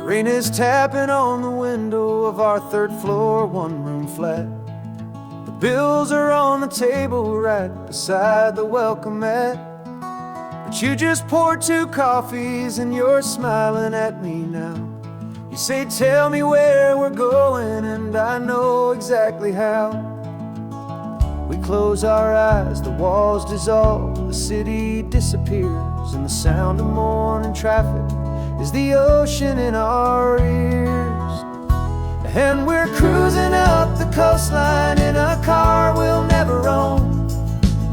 Rain is tapping on the window of our third floor, one-room flat. The bills are on the table right beside the welcome mat. But you just poured 2 coffees and you're smiling at me now. You say, tell me where we're going, and I know exactly how. We close our eyes, the walls dissolve, the city disappears, and the sound of morning traffic is the ocean in our ears. And we're cruising up the coastline in a car we'll never own,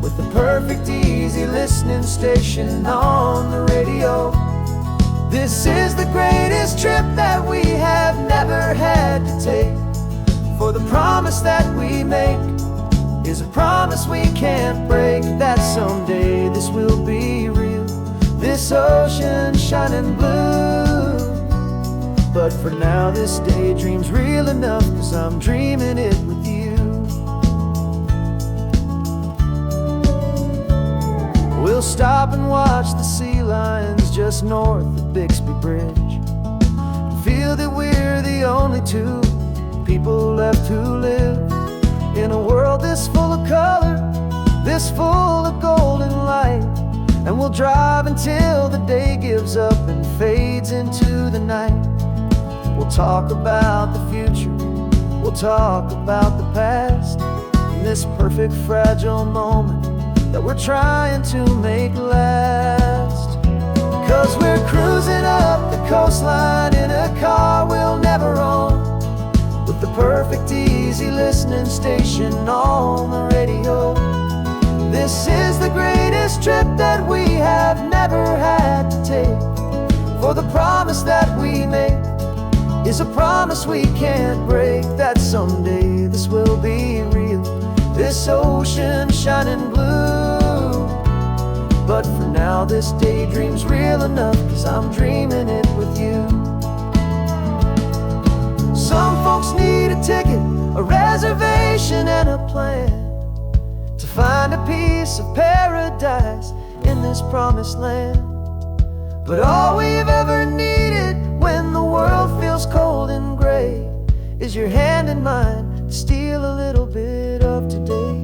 with the perfect easy listening station on the radio. This is the greatest trip that we have never had to take, for the promise that we make is a promise we can't break, that someday this will be real, this ocean shining blue. But for now this daydream's real enough, 'cause I'm dreaming it with you. We'll stop and watch the sea lions just north of Bixby Bridge, and feel that we're the only 2 people left who live in a world this full of color, this full of golden light. And we'll drive until the day gives up and fades into the night. We'll talk about the future, we'll talk about the past, in this perfect fragile moment that we're trying to make last. 'Cause we're cruising up the coastline in a car we'll never own, with the perfect easy listening station on the radio. This is the greatest trip that we have never had to take, for the promise that we make is a promise we can't break, that someday this will be real, this ocean shining blue. But for now this daydream's real enough, 'cause I'm dreaming it with you. Some folks need a ticket, a reservation and a plan, to find a piece of paradise in this promised land. But all we've ever needed when the world feels cold and gray is your hand in mine to steal a little bit of today.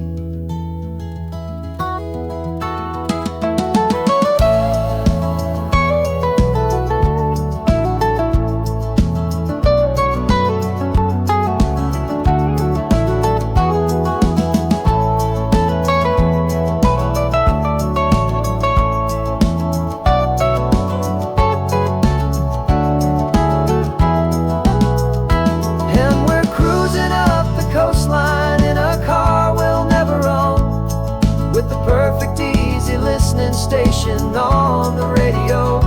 Station on the radio.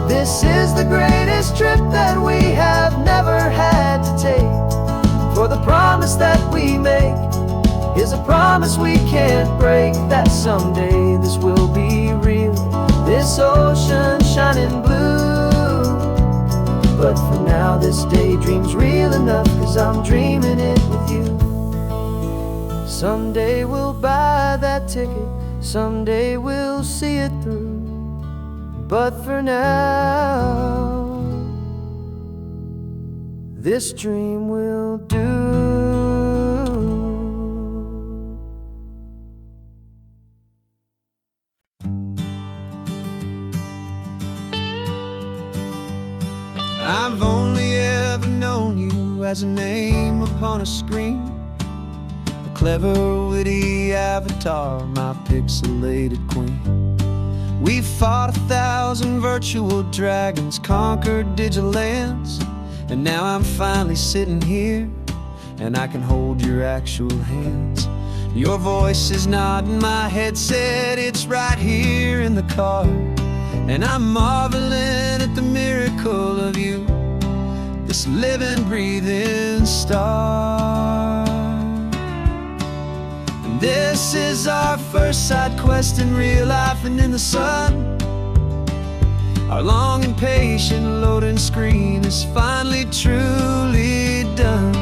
This is the greatest trip that we have never had to take, for the promise that we make is a promise we can't break, that someday this will be real, this ocean shining blue. But for now this daydream's real enough, 'cause I'm dreaming it with you. Someday we'll buy that ticket, someday we'll see it through, but for now this dream will do. I've only ever known you as a name upon a screen, clever, witty avatar, my pixelated queen. We fought 1,000 virtual dragons, conquered digital lands, and now I'm finally sitting here, and I can hold your actual hands. Your voice is not in my headset, it's right here in the car, and I'm marveling at the miracle of you, this living, breathing star. This is our first side quest in real life and in the sun. Our long and patient loading screen is finally truly done.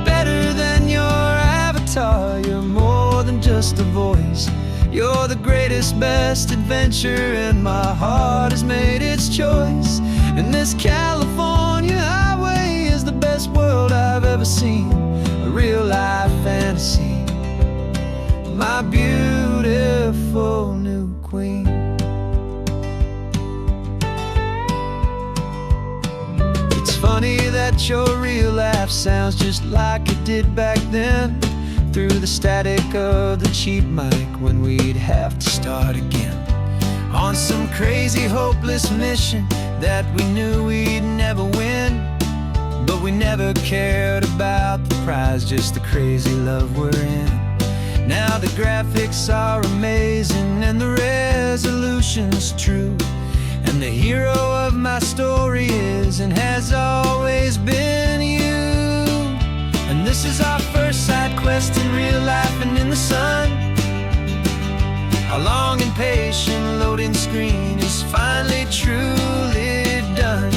Better than your avatar, you're more than just a voice. You're the greatest, best adventure, and my heart has made its choice. And this California highway is the best world I've ever seen, a real life fantasy, my beautiful new queen. It's funny that your real laugh sounds just like it did back then, through the static of the cheap mic when we'd have to start again, on some crazy hopeless mission that we knew we'd never win. But we never cared about the prize, just the crazy love we're in. Now the graphics are amazing and the resolution's true, and the hero of my story is and has always been you. And this is our first side quest in real life and in the sun. Our long and patient loading screen is finally truly done.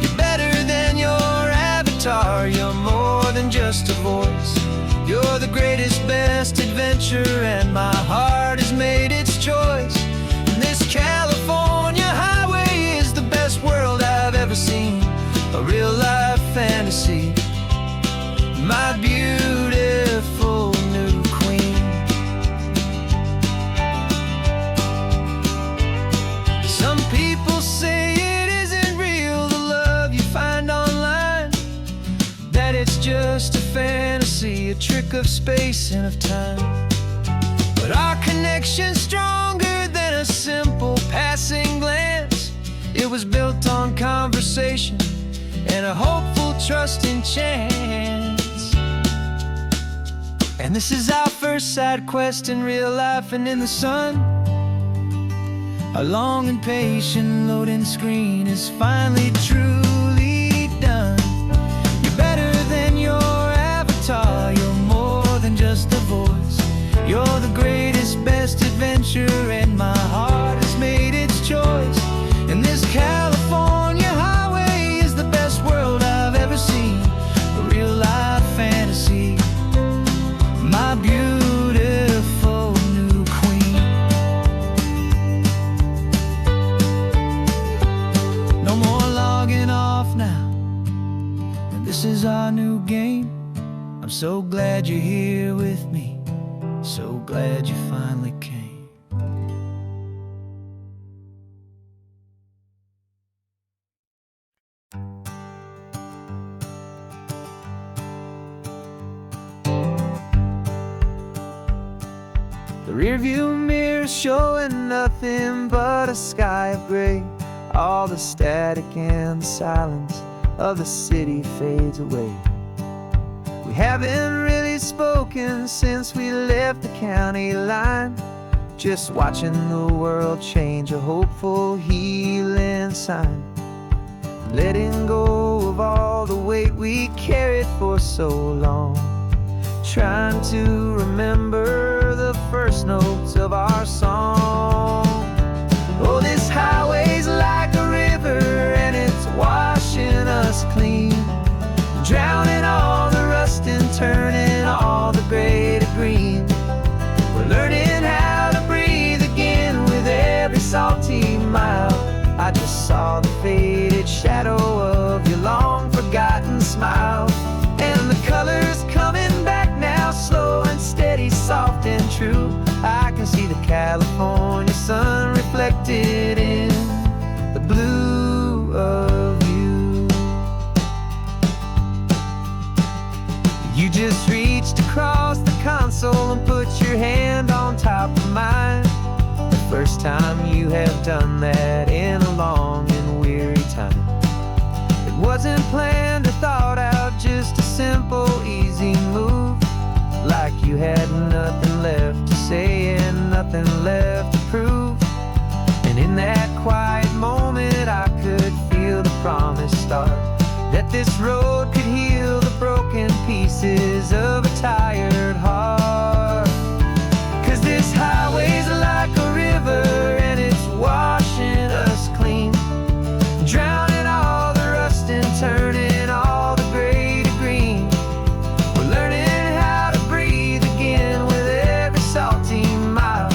You're better than your avatar, you're more than just a voice. You're the greatest, best adventure, and my heart has made its choice. And this California highway is the best world I've ever seen, a real life fantasy, my beautiful new queen. Some people say it isn't real, the love you find online, that it's just a fantasy, a trick of space and of time. But our connection's stronger than a simple passing glance. It was built on conversation and a hopeful, trusting chance. And this is our first side quest in real life and in the sun. Our long and patient loading screen is finally truly done. You're better than your avatar, you're more than just a voice. You're the greatest, best adventure, and my heart has made its choice. And this California highway is the best world I've ever seen, a real life fantasy, my beautiful new queen. No more logging off now, and this is our new game. I'm so glad you're here with me, so glad you finally came. The rearview mirror showing nothing but a sky of gray. All the static and the silence of the city fades away. We haven't really spoken since we left the county line, just watching the world change, a hopeful healing sign. Letting go of all the weight we carried for so long, trying to remember the first notes of our song. Oh, this highway's like a river and it's washing us clean, drowning all the rust and turning all the gray to green. We're learning how to breathe again with every salty mile. I just saw the faded shadow of your long forgotten smile, and the colors coming back now, slow and steady, soft and true. I can see the California sun reflected in the blue of you. You just reached across the console and put your hand on top of mine. The first time you have done that in a long and weary time. It wasn't planned or thought out, just a simple, easy move. Like you had nothing left to say and nothing left to prove. And in that quiet moment I could feel the promise start, that this road could heal the broken pieces of a tired heart. 'Cause this highway's like a river and it's washing us clean, drowning all the rust and turning all the gray to green. We're learning how to breathe again with every salty mile.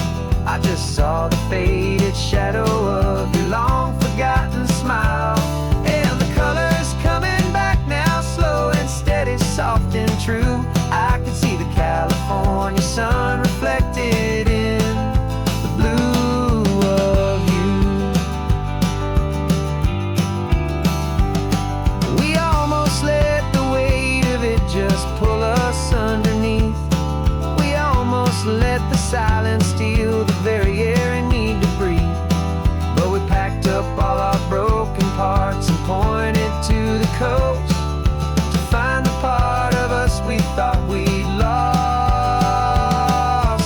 silence steal the very air I need to breathe. But we packed up all our broken parts and pointed to the coast to find the part of us we thought we'd lost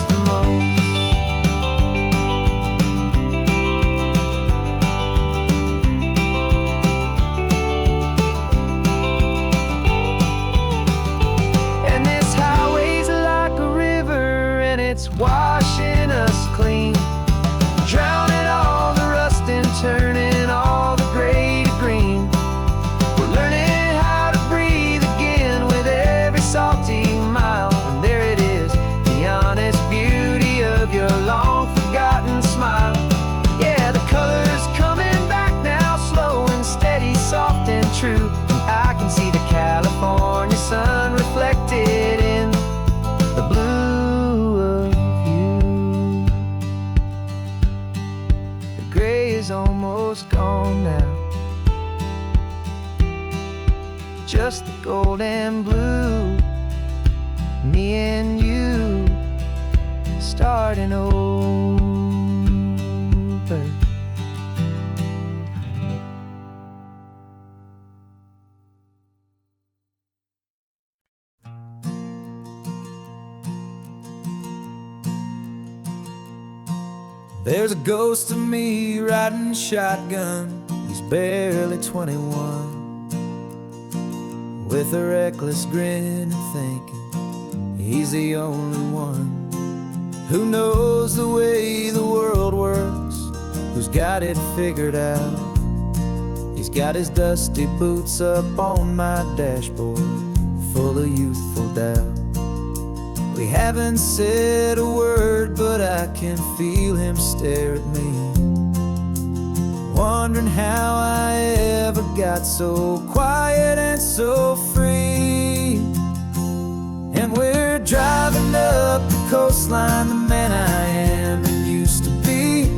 the most. And this highway's like a river, and it's washing us clean, drowning all the rust and turning all the gray to green. We're learning how to breathe again with every salty mile. And there it is, the honest beauty of your long forgotten smile. Yeah, the color's coming back now, slow and steady, soft and true. And I can see the California sun reflected in the blue of you. The gray is almost gone now, just the gold and blue. Me and you starting over. There's a ghost of me riding shotgun. He's barely 21, with a reckless grin and thinking he's the only one who knows the way the world works, who's got it figured out. He's got his dusty boots up on my dashboard, full of youthful doubt. We haven't said a word, but I can feel him stare at me, wondering how I ever got so quiet and so free. And we're driving up the coastline, the man I am and used to be.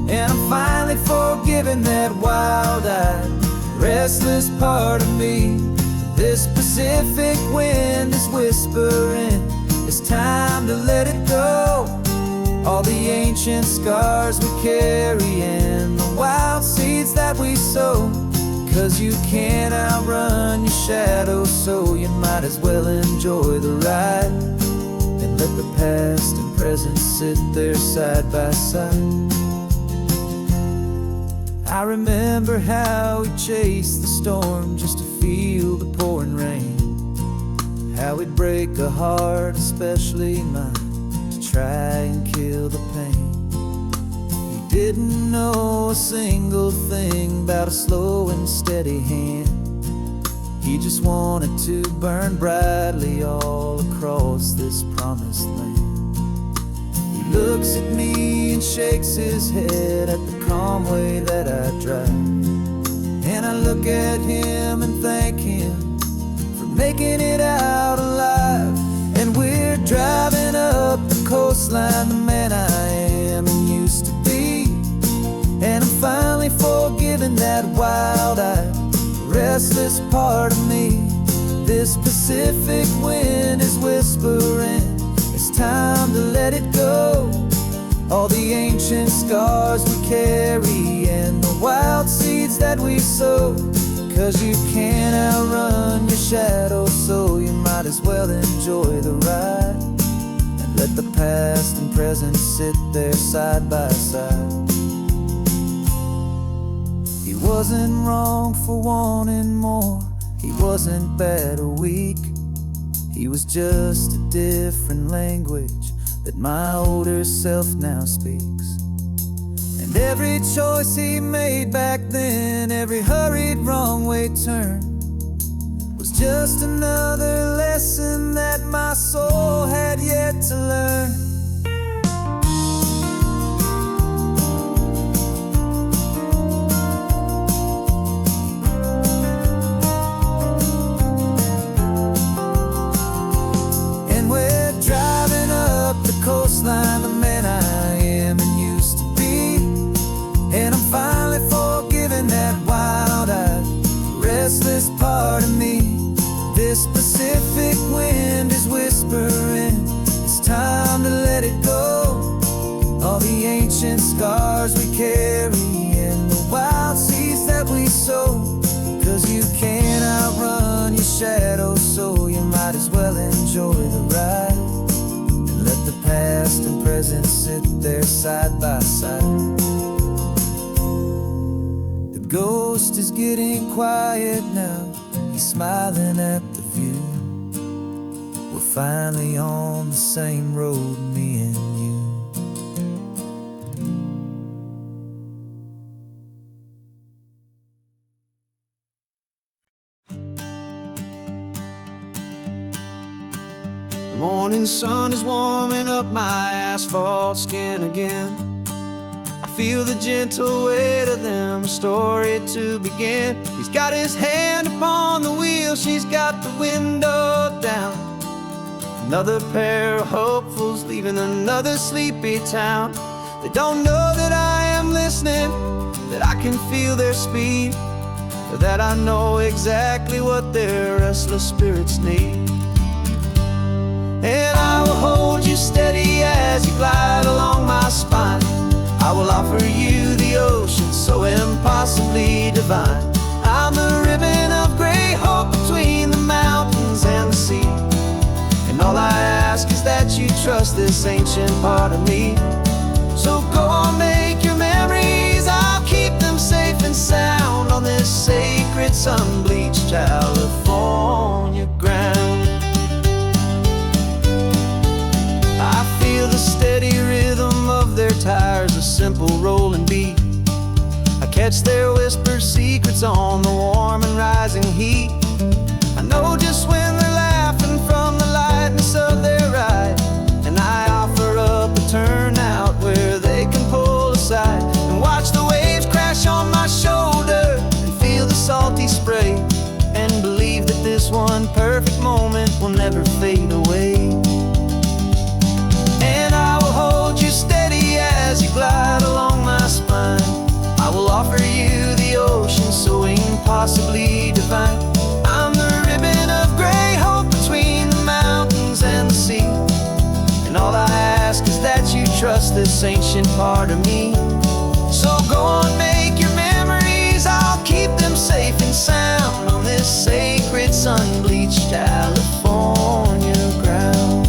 And I'm finally forgiving that wild-eyed, restless part of me. This Pacific wind is whispering, it's time to let it go. All the ancient scars we carry and the wild seeds that we sow. 'Cause you can't outrun your shadow, so you might as well enjoy the ride and let the past and present sit there side by side. I remember how we chased the storm just to feel the pouring rain, how we'd break a heart, especially mine, to try and kill the pain. He didn't know a single thing about a slow and steady hand. He just wanted to burn brightly all across this promised land. He looks at me and shakes his head at the calm way that I drive, and I look at him and thank him for making it out alive. And we're driving up the coastline, the man I am and used to be. And I'm finally forgiving that wild-eyed, restless part of me. This Pacific wind is whispering, it's time to let it go. All the ancient scars we carry and the wild seeds that we sow. 'Cause you can't outrun your shadow, so you might as well enjoy the ride and let the past and present sit there side by side. He wasn't wrong for wanting more, he wasn't bad or weak. He was just a different language that my older self now speaks. And every choice he made back then, every hurried wrong way turn, was just another lesson that my soul had yet to learn. And we're driving up the coastline, the man I am and used to be. And I'm finally forgiving that wild-eyed, restless part of me. This Pacific wind is whispering, it's time to let scars we carry and the wild seeds that we sow. 'Cause you can't outrun your shadow, so you might as well enjoy the ride. And let the past and present sit there side by side. The ghost is getting quiet now, he's smiling at the view. We're finally on the same road, me and you. The morning sun is warming up my asphalt skin again. I feel the gentle weight of them, a story to begin. He's got his hand upon the wheel, she's got the window down. Another pair of hopefuls leaving another sleepy town. They don't know that I am listening, that I can feel their speed, or that I know exactly what their restless spirits need. And I will hold you steady as you glide along my spine. I will offer you the ocean so impossibly divine. I'm the ribbon of gray hope between the mountains and the sea. And all I ask is that you trust this ancient part of me. So go on, make your memories, I'll keep them safe and sound on this sacred sun-bleached California ground. I feel the steady rhythm of their tires, a simple rolling beat. I catch their whispered secrets on the warm and rising heat. I know just when they're laughing from the lightness of their ride, and I offer up a turnout where they can pull aside and watch the waves crash on my shoulder and feel the salty spray, and believe that this one perfect moment will never fade away. As you glide along my spine, I will offer you the ocean so impossibly divine. I'm the ribbon of gray hope between the mountains and the sea. And all I ask is that you trust this ancient part of me. So go on, make your memories, I'll keep them safe and sound on this sacred sun-bleached California ground.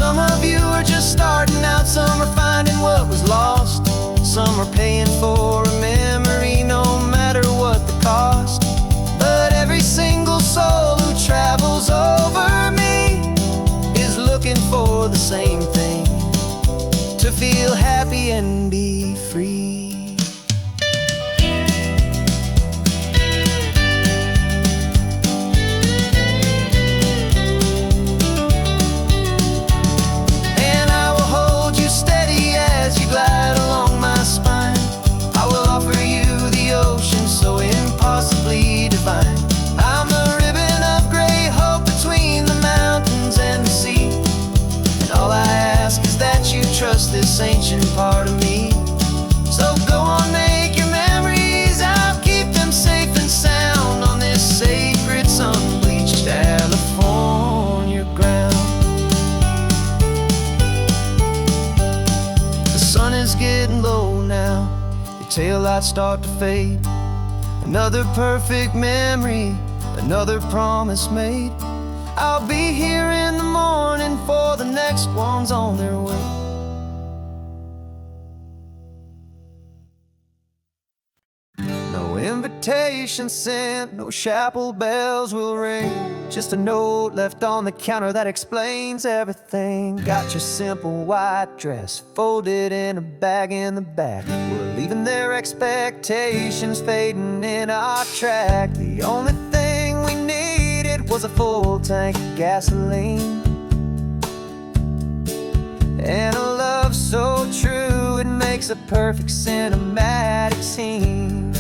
Some of you are just starting out, some are finding what was lost. Some are paying for a memory no matter what the cost. But every single soul who travels over me is looking for the same thing, to feel happy and be free. I'm the ribbon of gray hope between the mountains and the sea. And all I ask is that you trust this ancient part of me. So go on, make your memories, I'll keep them safe and sound on this sacred sun-bleached California ground. The sun is getting low now, your taillights start to fade. Another perfect memory, another promise made. I'll be here in the morning for the next ones on their way. No invitation sent, no chapel bells will ring. Just a note left on the counter that explains everything. Got your simple white dress folded in a bag in the back. We're leaving their expectations fading in our track. The only thing we needed was a full tank of gasoline, and a love so true it makes a perfect cinematic scene.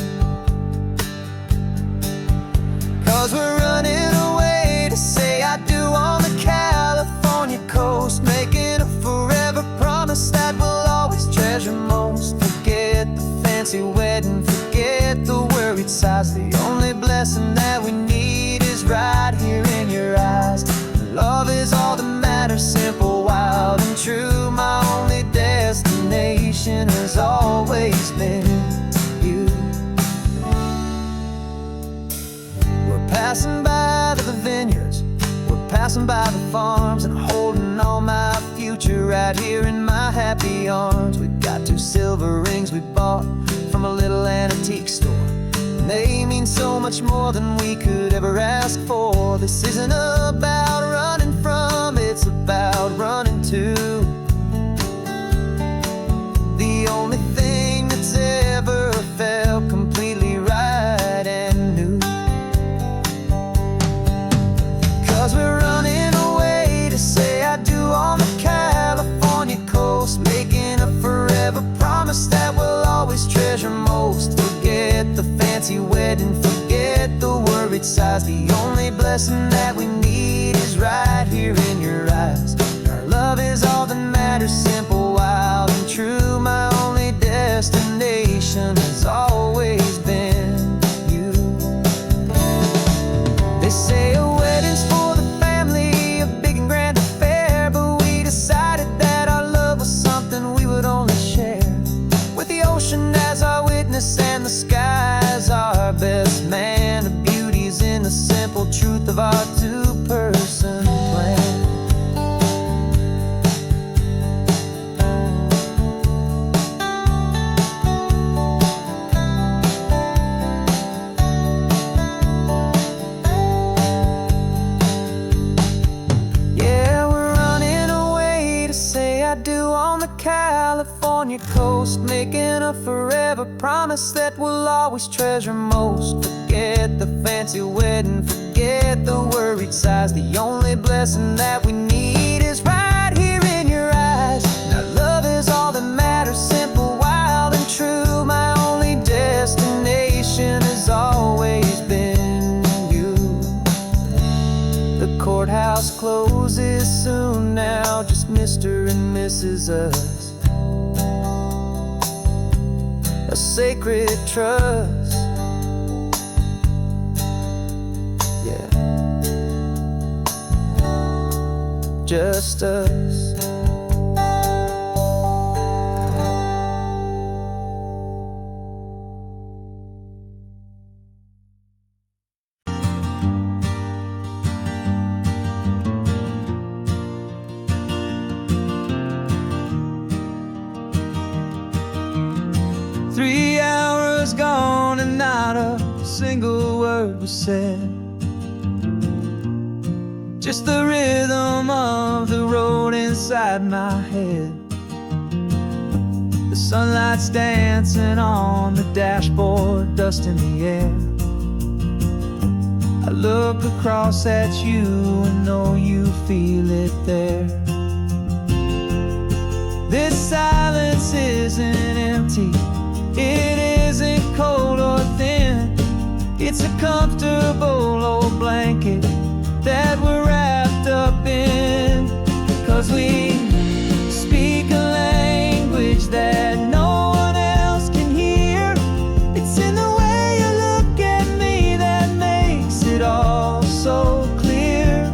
'Cause we're running away to say I do on the California coast, making a forever promise that we'll always treasure most. Forget the fancy wedding, forget the worried sighs. The only blessing that we need is right here in your eyes. Love is all that matters, simple, wild, and true. passing by the farms and holding on my future right here in my happy arms. We've got 2 silver rings we bought from a little antique store, and they mean so much more than we could ever ask for. This isn't about running from, it's about running to the only thing that's ever felt completely right and new. 'Cause we're running away to say I do on the California coast, making a forever promise that we'll always treasure most. Forget the fancy wedding, forget the worried sighs. The only blessing that we need is right here in your eyes. Our love is all that matters, simple, wild, and true. My only destination has always been you. They say a wedding's for the family, a big and grand affair, but we decided that our love was something we would only share with the ocean as our witness and the sky as our best man. The beauty's in the simple truth of our 2-person plan. California coast, making a forever promise that we'll always treasure most. Forget the fancy wedding, forget the worried sighs. The only blessing that we need is right here in your eyes. Now love is all that matters, simple, wild, and true. My only destination has always been you. The courthouse closes soon now, just Mr. and Mrs. Us, a sacred trust. Yeah, just us. Gone and not a single word was said, just the rhythm of the road inside my head. The sunlight's dancing on the dashboard, dust in the air. I look across at you and know you feel it there. This silence isn't empty, it isn't cold or thin. It's a comfortable old blanket that we're wrapped up in. 'Cause we speak a language that no one else can hear. It's in the way you look at me that makes it all so clear.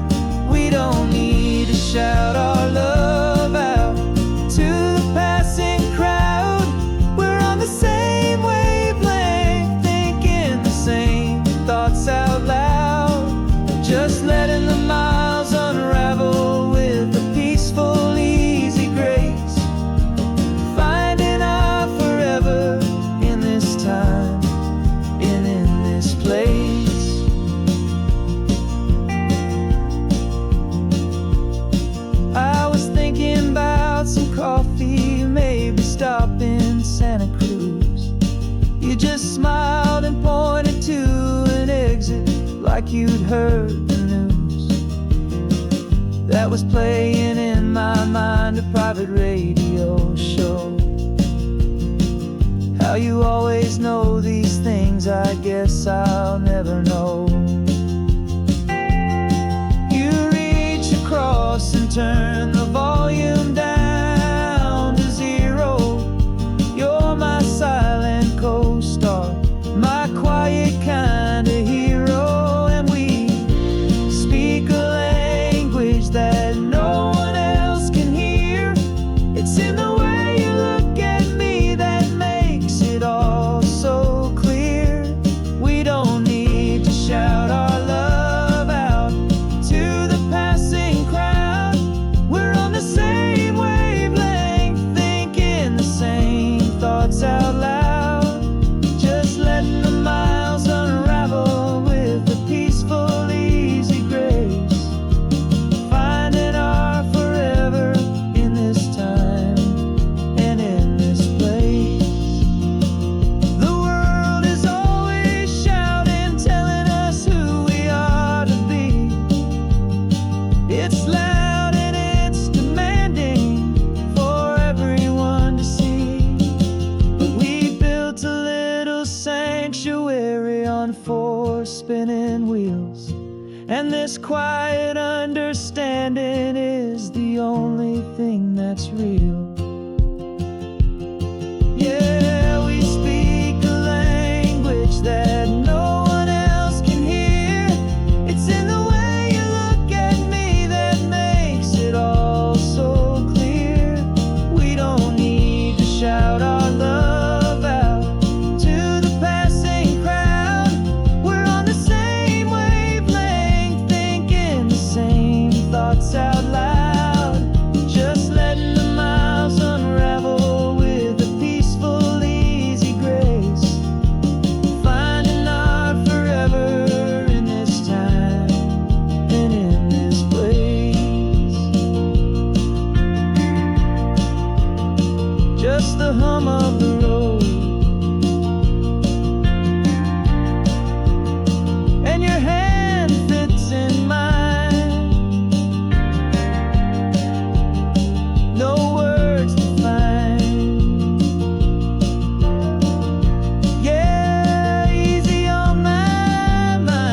We don't need to shout our love out to the passing crowd. We're on the same wavelength, thinking the same thoughts out loud. Just letting the miles unravel with a peaceful, easy grace. Finding our forever in this time and in this place. I was thinking about some coffee, maybe stop in Santa Cruz. You just smiled and pointed to an exit like you'd heard the news. That was playing in my mind, a private radio show. How you always know these things, I guess I'll never know. You reach across and turn the volume down to 0. You're my silent co-star, my quiet kind of hero. And we speak a language that no one else can hear. It's in the way you look at me that makes it all so clear. We don't need to shout our love out to the passing It's loud and it's demanding for everyone to see. But we built a little sanctuary on 4 spinning wheels, and this quiet understanding is the only thing that's real. Yeah, we speak a language that no one else can hear. It's in the way you look at me that makes it all so clear. We don't need to shout our love out to the passing crowd. We're on the same wavelength, thinking the same thoughts out loud. Just letting the miles unravel with a peaceful, easy grace. Finding our forever in this time and in this place. Just the hum of the road and your hand fits in mine. No words to find. Yeah, easy on my mind.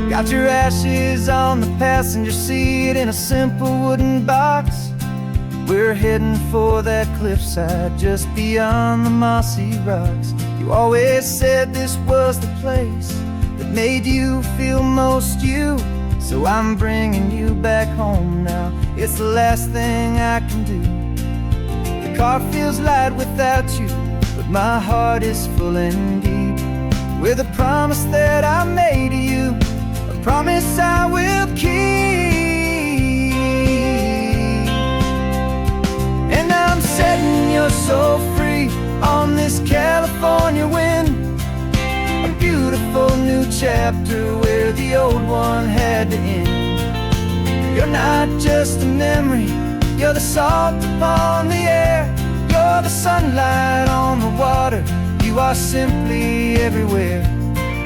Got your ashes on the passenger seat in a simple wooden box. We're heading for that cliffside just beyond the mossy rocks. You always said this was the place that made you feel most you. So I'm bringing you back home now. It's the last thing I can do. The car feels light without you, but my heart is full and deep with a promise that I made to you. Promise I will keep. And I'm setting your soul free on this California wind. A beautiful new chapter where the old one had to end. You're not just a memory, you're the salt upon the air. You're the sunlight on the water, you are simply everywhere.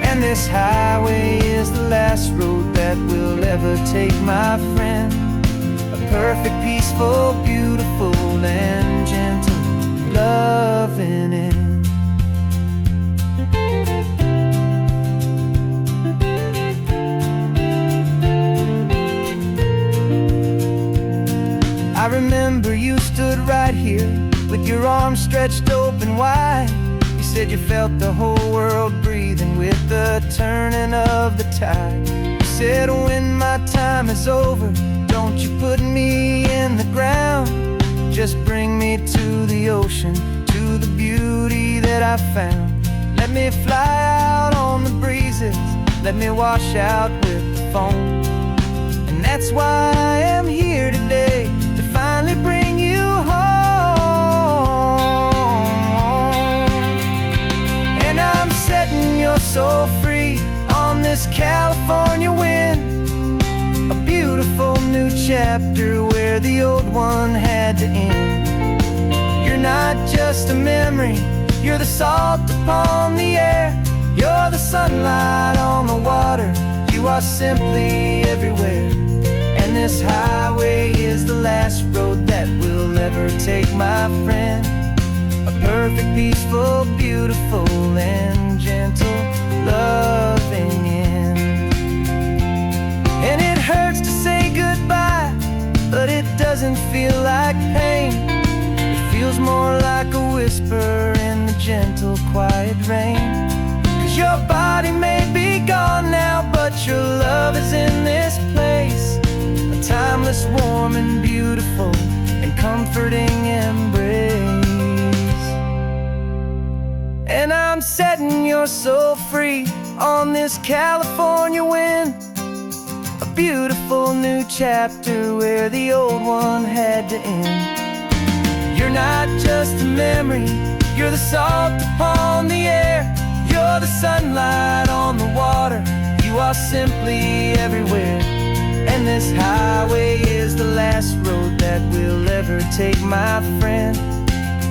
And this highway is the last road that we'll ever take, my friend. A perfect, peaceful, beautiful, and gentle loving end. I remember you stood right here with your arms stretched open wide. You said you felt the whole world breathing with the turning of the tide. You said when my time is over, don't you put me in the ground. Just bring me to the ocean, to the beauty that I found. Let me fly out on the breezes, let me wash out with the foam. And that's why I am here today, to finally bring you home. And I'm setting your soul free on this California wind. A beautiful new chapter where the old one had to end. You're not just a memory, you're the salt upon the air. You're the sunlight on the water, you are simply everywhere. And this highway is the last road that we'll ever take, my friend. A perfect, peaceful, beautiful, and gentle loving end. And it hurts to say goodbye, but it doesn't feel like pain. It feels more like a whisper in the gentle, quiet rain. 'Cause your body may be gone now, but your love is in this place. A timeless, warm, and beautiful, and comforting embrace. And I'm setting your soul free on this California wind. A beautiful new chapter where the old one had to end. You're not just a memory, You're the salt upon the air, you're the sunlight on the water. You are simply everywhere, and this highway is the last road that we'll ever take, my friend.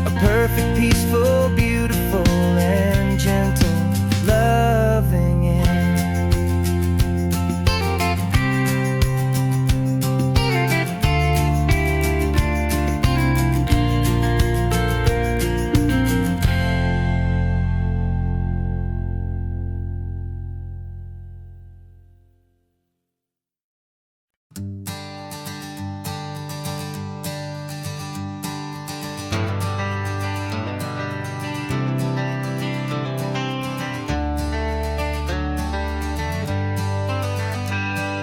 A perfect, peaceful, beautiful, and gentle, loving end.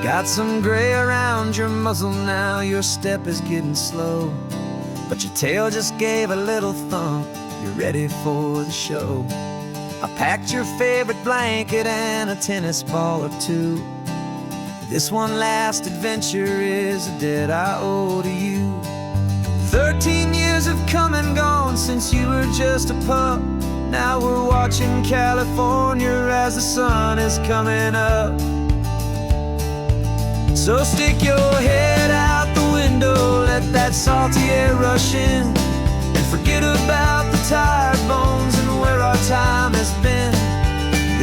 Got some gray around your muzzle now, your step is getting slow, but your tail just gave a little thump, you're ready for the show. I packed your favorite blanket and a tennis ball or two. This one last adventure is a debt I owe to you. 13 years have come and gone since you were just a pup. Now we're watching California as the sun is coming up. So stick your head out the window, let that salty air rush in, and forget about the tired bones and where our time has been.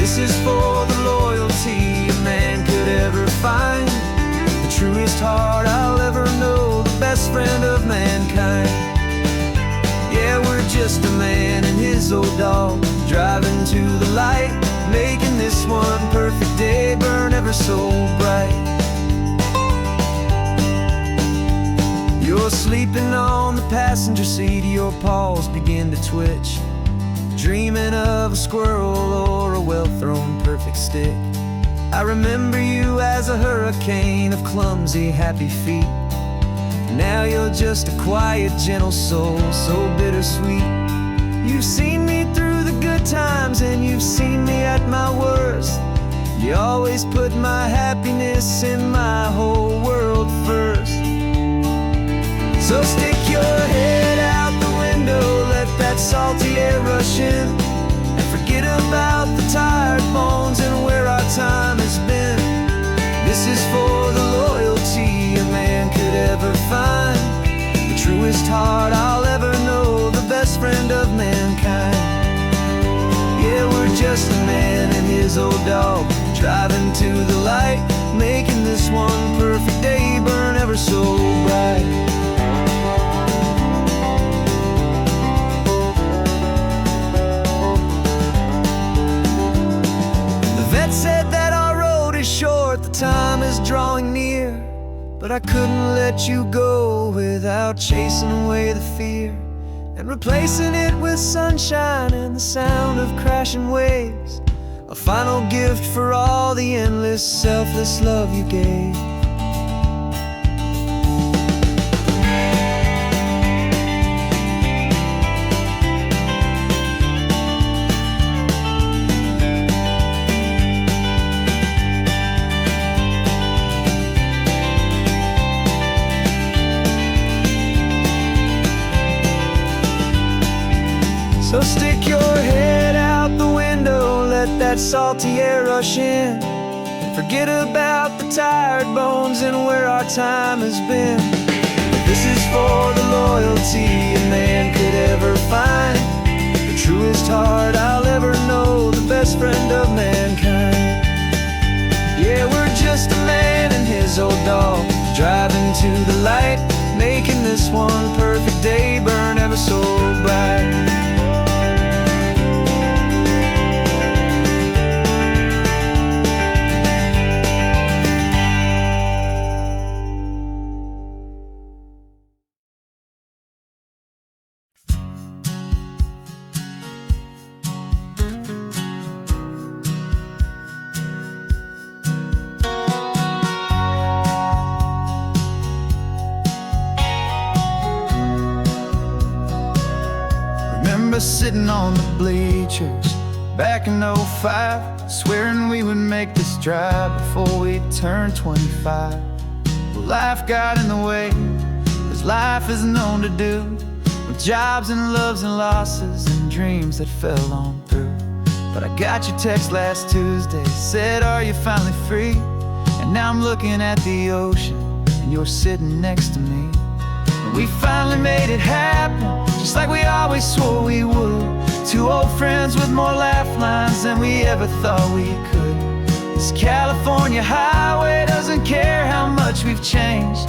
This is for the loyalty a man could ever find, the truest heart I'll ever know, the best friend of mankind. Yeah, we're just a man and his old dog, driving to the light, making this one perfect day burn ever so bright. You're sleeping on the passenger seat, your paws begin to twitch, dreaming of a squirrel or a well-thrown perfect stick. I remember you as a hurricane of clumsy, happy feet. Now you're just a quiet, gentle soul, so bittersweet. You've seen me through the good times and you've seen me at my worst. You always put my happiness in my whole world first. So stick your head out the window, let that salty air rush in, and forget about the tired bones and where our time has been. This is for the loyalty a man could ever find, the truest heart I'll ever know, the best friend of mankind. Yeah, we're just a man and his old dog, driving to the light, making this one perfect day burn ever so bright. Said that our road is short, the time is drawing near, but I couldn't let you go without chasing away the fear, and replacing it with sunshine and the sound of crashing waves, a final gift for all the endless, selfless love you gave. So stick your head out the window, let that salty air rush in, and forget about the tired bones and where our time has been. This is for the loyalty a man could ever find, the truest heart I'll ever know, the best friend of mankind. Yeah, we're just a man and his old dog, driving to the light, making this one perfect day burn ever so bright. Sitting on the bleachers back in '05, swearing we would make this drive before we turned 25. Well, life got in the way, as life is known to do, with jobs and loves and losses and dreams that fell on through. But I got your text last Tuesday, said, are you finally free? And now I'm looking at the ocean, and you're sitting next to me. And we finally made it happen, just like we always swore we would. Two old friends with more laugh lines than we ever thought we could. This California highway doesn't care how much we've changed.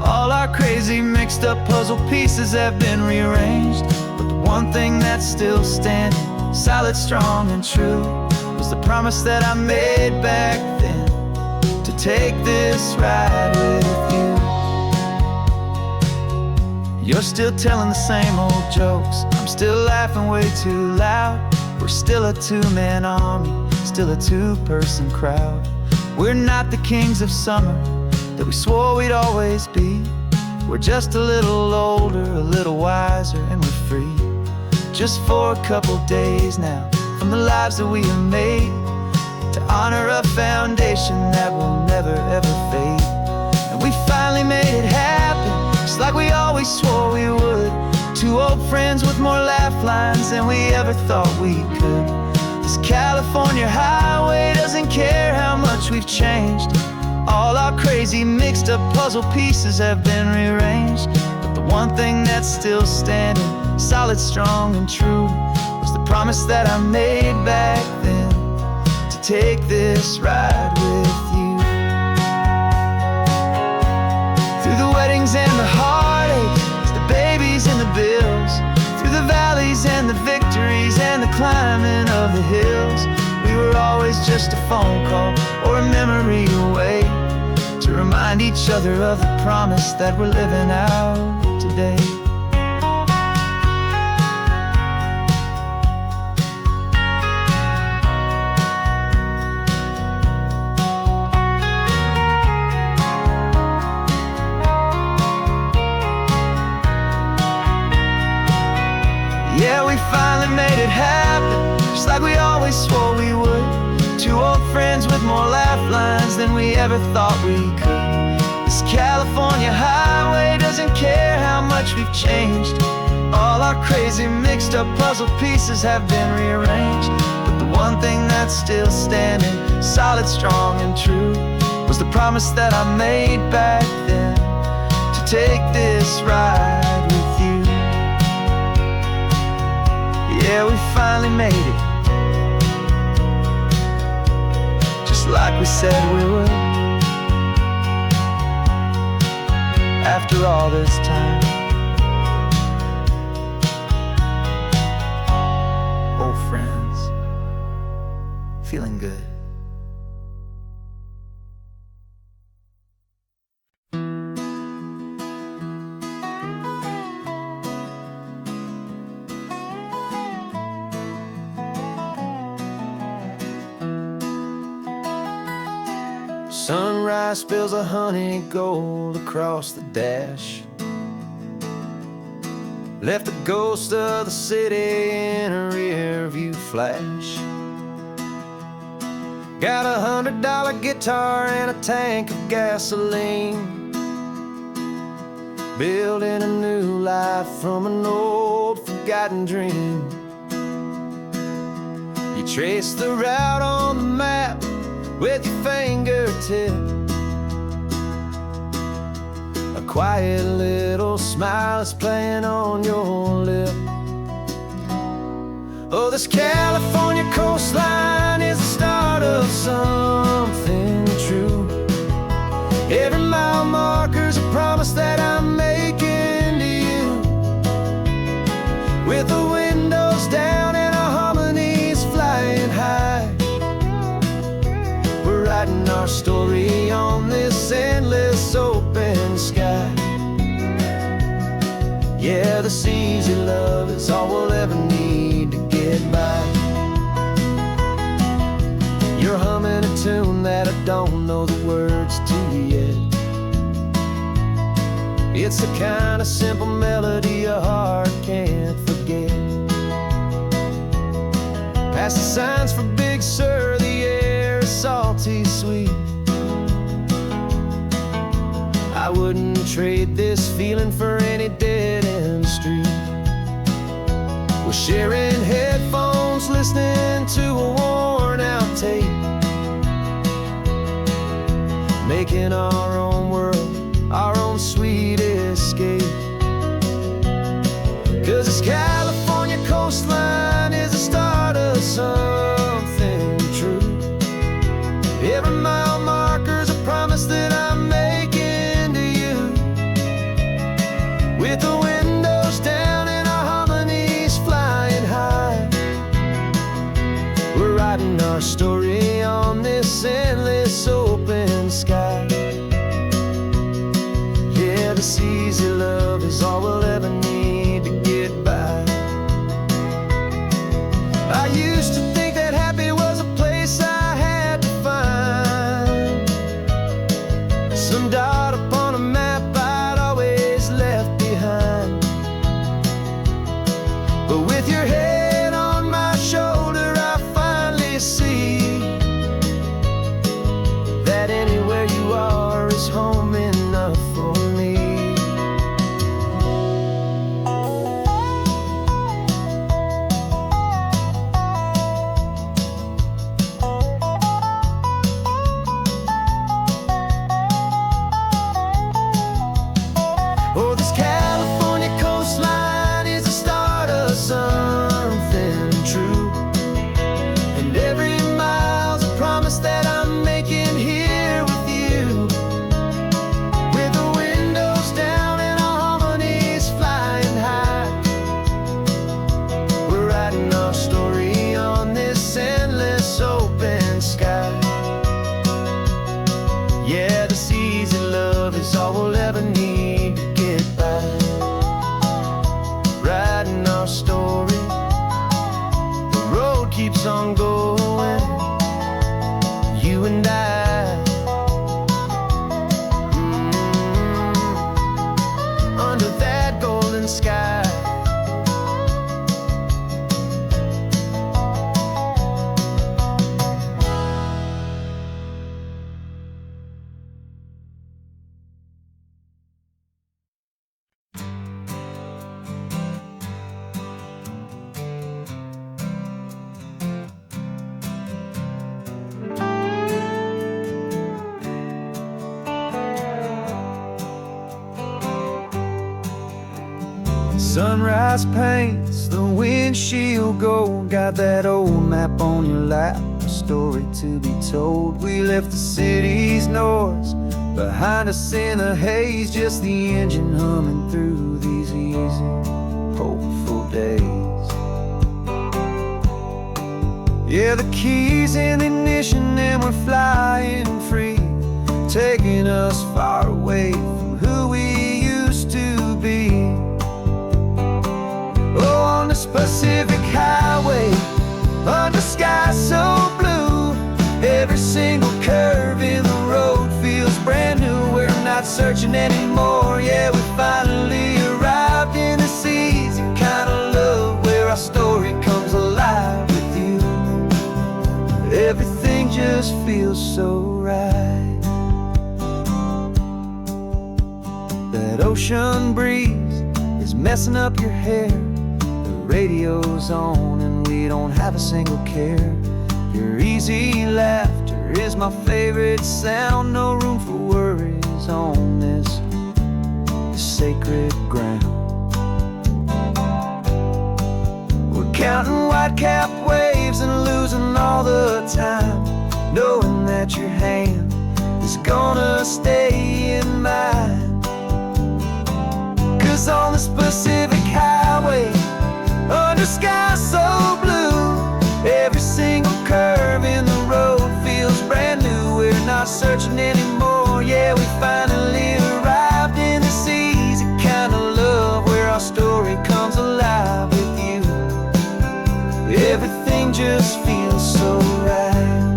All our crazy mixed up puzzle pieces have been rearranged. But the one thing that's still standing, solid, strong, and true, was the promise that I made back then, to take this ride with you. You're still telling the same old jokes, I'm still laughing way too loud. We're still a two-man army, still a two-person crowd. We're not the kings of summer that we swore we'd always be. We're just a little older, a little wiser, and we're free. Just for a couple days now, from the lives that we have made, to honor a foundation that will never ever fade. And we finally made it happen, just like we always swore we would. Two old friends with more laugh lines than we ever thought we could. This California highway doesn't care how much we've changed. All our crazy mixed up puzzle pieces have been rearranged. But the one thing that's still standing, solid, strong, and true, was the promise that I made back then, to take this ride with you. Through the weddings and the heartaches, the babies and the bills, through the valleys and the victories and the climbing of the hills, we were always just a phone call or a memory away, to remind each other of the promise that we're living out today. Yeah, we finally made it happen, just like we always swore we would. Two old friends with more laugh lines than we ever thought we could. This California highway doesn't care how much we've changed. All our crazy mixed up puzzle pieces have been rearranged. But the one thing that's still standing, solid, strong, and true, was the promise that I made back then, to take this ride with you. Yeah, we finally made it, just like we said we would. After all this time, old friends, feeling good. Sunrise spills a honey gold across the dash, left the ghost of the city in a rear view flash. Got a $100 guitar and a tank of gasoline, building a new life from an old forgotten dream. You trace the route on the map with your fingertip, a quiet little smile is playing on your lip. Oh, this California coastline is the start of something true. Every mile marker's a promise that I'm making to you. With the windows down and our harmonies flying high, we're writing our story on this endless open sky. Yeah, this easy love is all we'll ever need to get by. You're humming a tune that I don't know the words to yet. It's the kind of simple melody a heart can't forget. Past the signs for Big Sur, the air is salty sweet. I wouldn't trade this feeling for any dead-end street. We're sharing headphones, listening to a worn out tape, making our own world, our own sweet escape. 'Cause this California coastline is the start of something true. Every mile marker's a promise that I'm making to you. With the windows down and our harmonies flying high, we're writing our story on this endless open sky. Yeah, this easy love is all we'll ever need to get by. I used to think that happy was a place I had to find, some dot upon a map I'd always left behind. But with your head on my shoulder, I finally see that anywhere you are is home enough for me. Oh, this California coastline is the start of something true. And every mile's a promise that I'm making here with you. With the windows down and our harmonies flying high, we're writing our story on this endless open sky. Yeah, this easy love is all we'll ever need to get by. Writing our story, the road keeps on going, you and I. Under that golden sky. Sunrise paints the windshield gold. Got that old map on your lap, a story to be told. We left the city's noise behind us in the haze, just the engine humming through these easy, hopeful days. Yeah, the keys in the ignition and we're flying free, taking us far away from who we used to be. Oh, on this Pacific highway, under sky so blue, every single curve in the road feels brand new. We're not searching anymore, yeah, we finally arrived in this easy kind of love, where our story comes alive with you. Everything just feels so right. That ocean breeze is messing up your hair, radio's on and we don't have a single care. Your easy laughter is my favorite sound. No room for worries on this sacred ground. We're counting white-cap waves and losing all the time, knowing that your hand is gonna stay in mine. 'Cause on this Pacific highway, under sky so blue, every single curve in the road feels brand new. We're not searching anymore, yeah, we finally arrived in this easy kind of love, where our story comes alive with you. Everything just feels so right.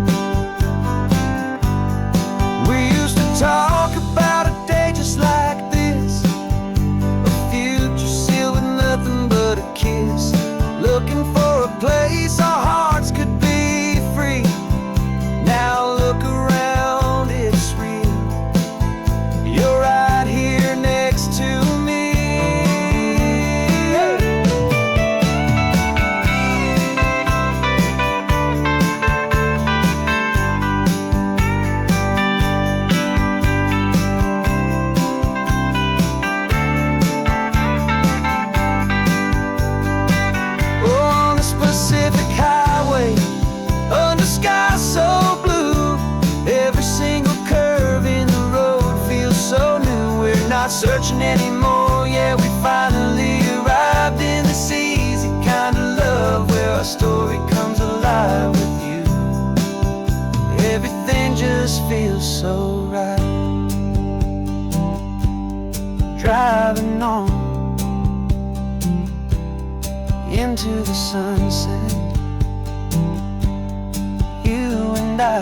We used to talk about a day just like this, a future sealed with nothing but a kiss, looking for a place our hearts could be free. Now look around, it's real. You're right here next to me. drive with you. Everything just feels so right. Driving on into the sunset, you and I,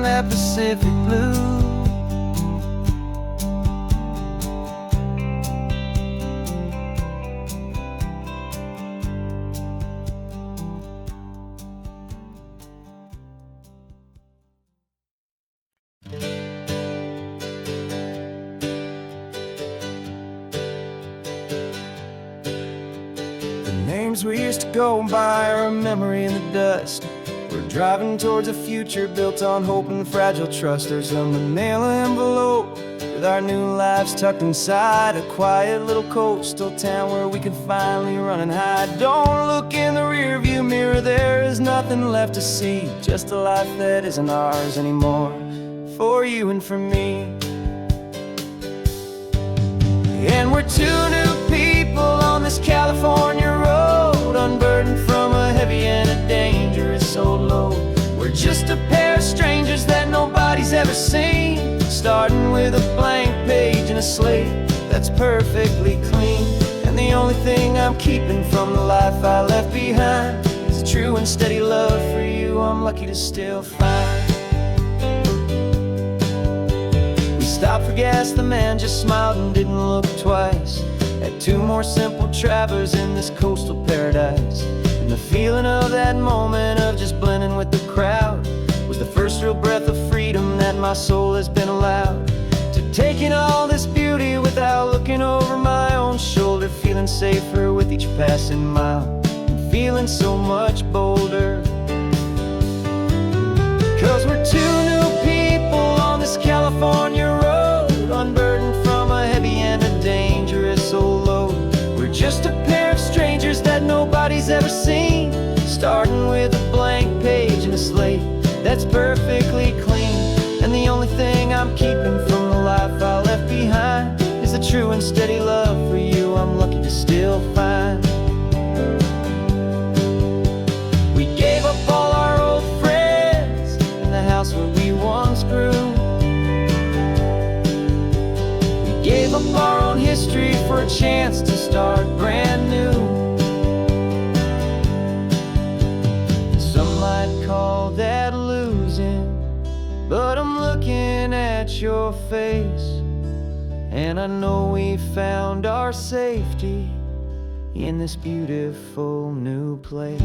that Pacific blue. Names we used to go by are a memory in the dust. We're driving towards a future built on hope and fragile trust. There's a manila envelope with our new lives tucked inside, a quiet little coastal town where we could finally run and hide. Don't look in the rearview mirror, there is nothing left to see, just a life that isn't ours anymore, for you and for me. And we're two new people on this California road, unburdened from a heavy and a dangerous old load. We're just a pair of strangers that nobody's ever seen, starting with a blank page and a slate that's perfectly clean. And the only thing I'm keeping from the life I left behind is a true and steady love for you I'm lucky to still find. Stopped for gas, the man just smiled and didn't look twice. Had two more simple travelers in this coastal paradise. And the feeling of that moment of just blending with the crowd was the first real breath of freedom that my soul has been allowed to take in all this beauty without looking over my own shoulder, feeling safer with each passing mile and feeling so much bolder. 'Cause we're two new people on this California road, unburdened from a heavy and a dangerous old load. We're just a pair of strangers that nobody's ever seen, starting with a blank page and a slate that's perfectly clean. And the only thing I'm keeping from the life I left behind is the true and steady love for you I'm lucky to still find. We gave up all our old friends in the house where we once grew. Gave up our own history for a chance to start brand new. Some might call that losing, but I'm looking at your face, and I know we found our safety in this beautiful new place.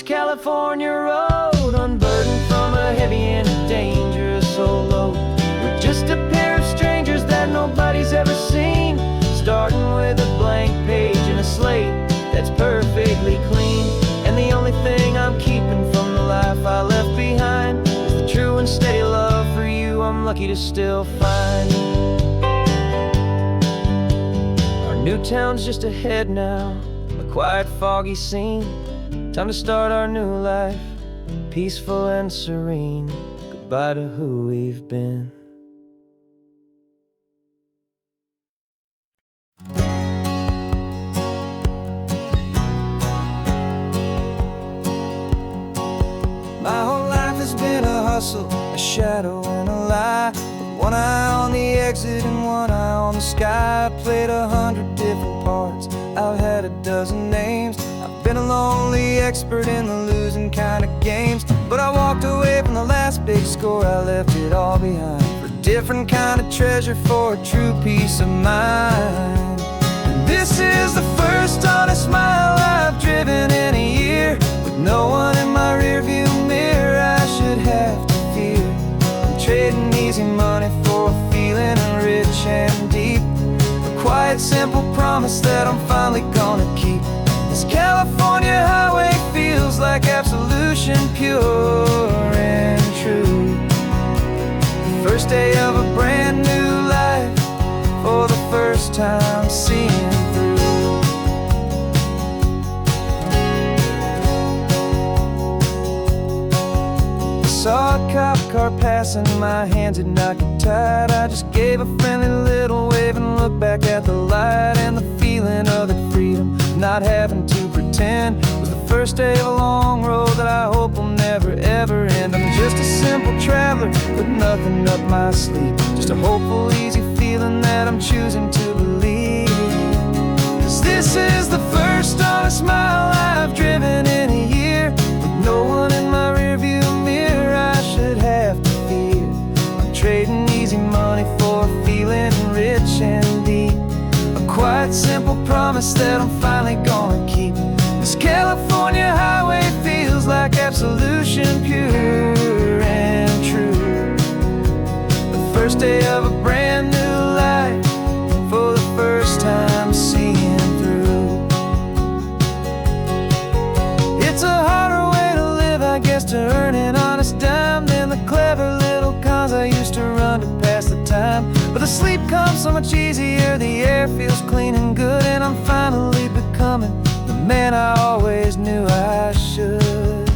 California road, unburdened from a heavy and a dangerous old load. We're just a pair of strangers that nobody's ever seen, starting with a blank page and a slate that's perfectly clean. And the only thing I'm keeping from the life I left behind is the true and steady love for you I'm lucky to still find. Our new town's just ahead now, a quiet foggy scene. Time to start our new life, peaceful and serene. Goodbye to who we've been. My whole life has been a hustle, a shadow and a lie, with one eye on the exit and one eye on the sky. I played 100 different parts, I've had a dozen names. Been a lonely expert in the losing kind of games, but I walked away from the last big score. I left it all behind for a different kind of treasure, for a true peace of mind. And this is the first honest mile I've driven in a year, with no one in my rearview mirror I should have to fear. I'm trading easy money for a feeling rich and deep, a quiet simple promise that I'm finally gonna keep. This California highway feels like absolution, pure and true. First day of a brand new life for first time seeing through. Saw a cop car passing, my hands had not get tied. I just gave a friendly little wave and looked back at the light. And the feeling of the freedom, not having to pretend, was the first day of a long road that I hope will never ever end. I'm just a simple traveler with nothing up my sleeve, just a hopeful, easy feeling that I'm choosing to believe. 'Cause this is the first honest mile I've driven in a year, with no one in my rearview mirror I should have to fear. I'm trading easy money for a feeling rich and deep, a quiet, simple promise that I'm finally gonna keep. This California highway feels like absolution, pure and true. The first day of a brand new life, for the first time seeing through. It's a harder way to live, I guess, to earn an honest dime than the clever little cons I used to run to pass the time. But the sleep comes so much easier, the air feels clean and good, and I'm finally becoming the man I always knew I should.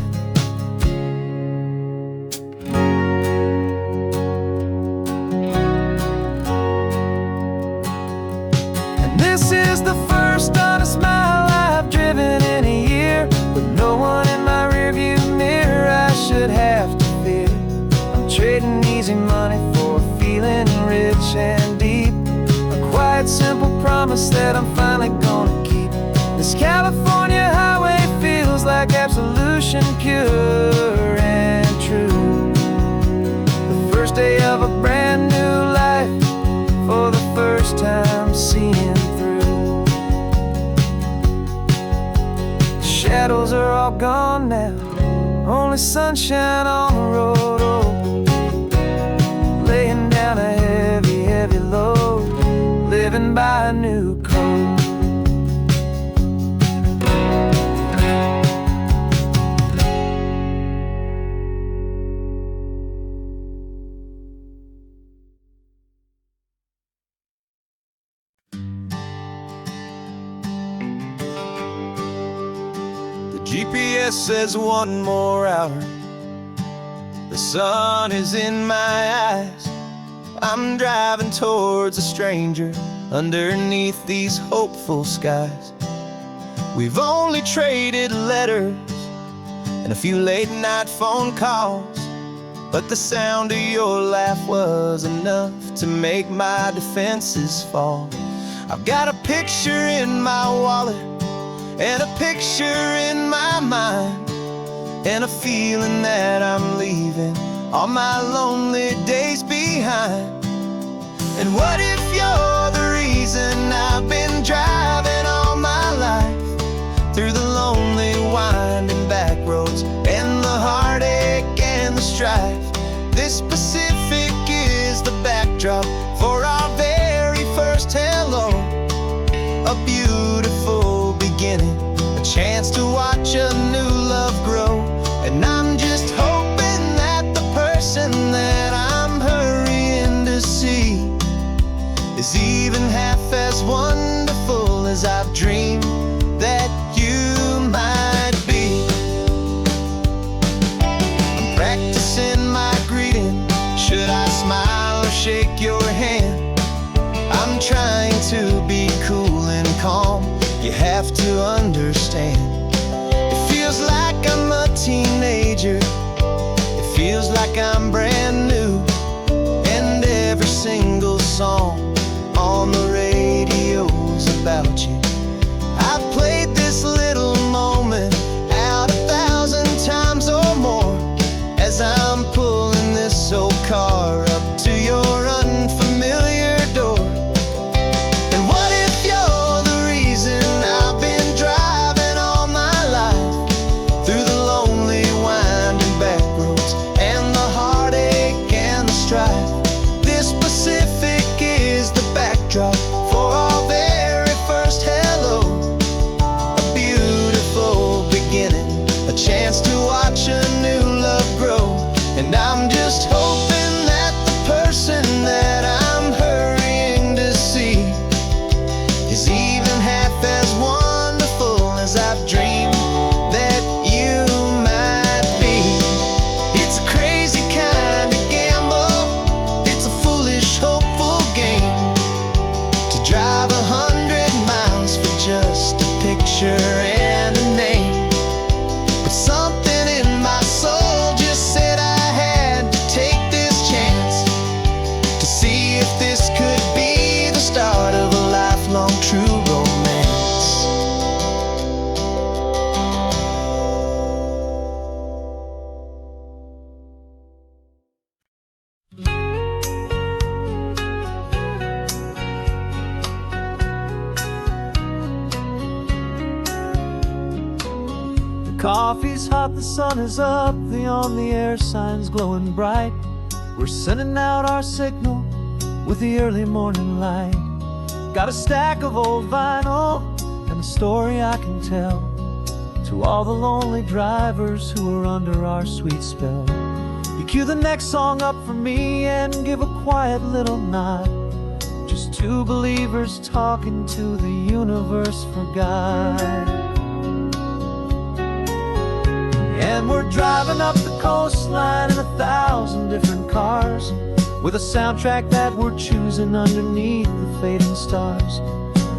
And this is the first honest mile I've driven in a year, with no one in my rearview mirror I should have to fear. I'm trading easy money for a feeling rich and deep, a quiet, simple promise that I'm finally gonna keep. This California highway feels like absolution, pure and true. The first day of a brand new life, for the first time seeing through. The shadows are all gone now, only sunshine on the road. Oh, laying down a heavy, heavy load, living by a new code. GPS says one more hour, the sun is in my eyes. I'm driving towards a stranger underneath these hopeful skies. We've only traded letters and a few late night phone calls, but the sound of your laugh was enough to make my defenses fall. I've got a picture in my wallet and a picture in my mind, and a feeling that I'm leaving all my lonely days behind. And what if you're the reason I've been driving all my life, through the lonely winding back roads and the heartache and the strife? This Pacific is the backdrop for our very first hello, a beautiful beginning, a chance to watch a new love grow. And I'm just hoping that the person that I'm hurrying to see is even half as wonderful as I've dreamed that you might be. I'm practicing my greeting, should I smile or shake your hand? I'm trying to be cool and calm, you have to understand. It feels like I'm a teenager, it feels like I'm brand new, and every single song on the radio's about you. I've played this little moment out 1,000 times or more, as I'm pulling this old car up to your unfamiliar door. And what if you're the reason I've been driving all my life, through the lonely winding back roads and the heartache and the strife? This Pacific is the backdrop for our very first hello, a beautiful beginning, a chance to watch a new love grow. And I'm just hoping that the person that I'm hurrying to see coffee's hot, the sun is up, the on-the-air sign's glowing bright. We're sending out our signal with the early morning light. Got a stack of old vinyl and a story I can tell to all the lonely drivers who are under our sweet spell. You cue the next song up for me and give a quiet little nod. Just two believers talking to the universe for God. And we're driving up the coastline in 1,000 different cars, with a soundtrack that we're choosing underneath the fading stars.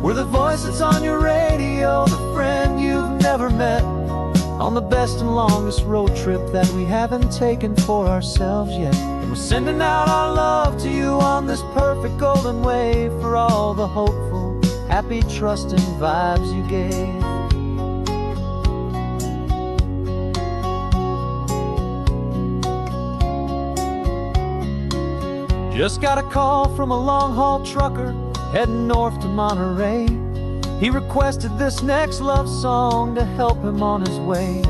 We're the voice that's on your radio, the friend you've never met, on the best and longest road trip that we haven't taken for ourselves yet. And we're sending out our love to you on this perfect golden wave, for all the hopeful, happy, trusting vibes you gave. Just got a call from a long-haul trucker heading north to Monterey. He requested this next love song to help him on his way.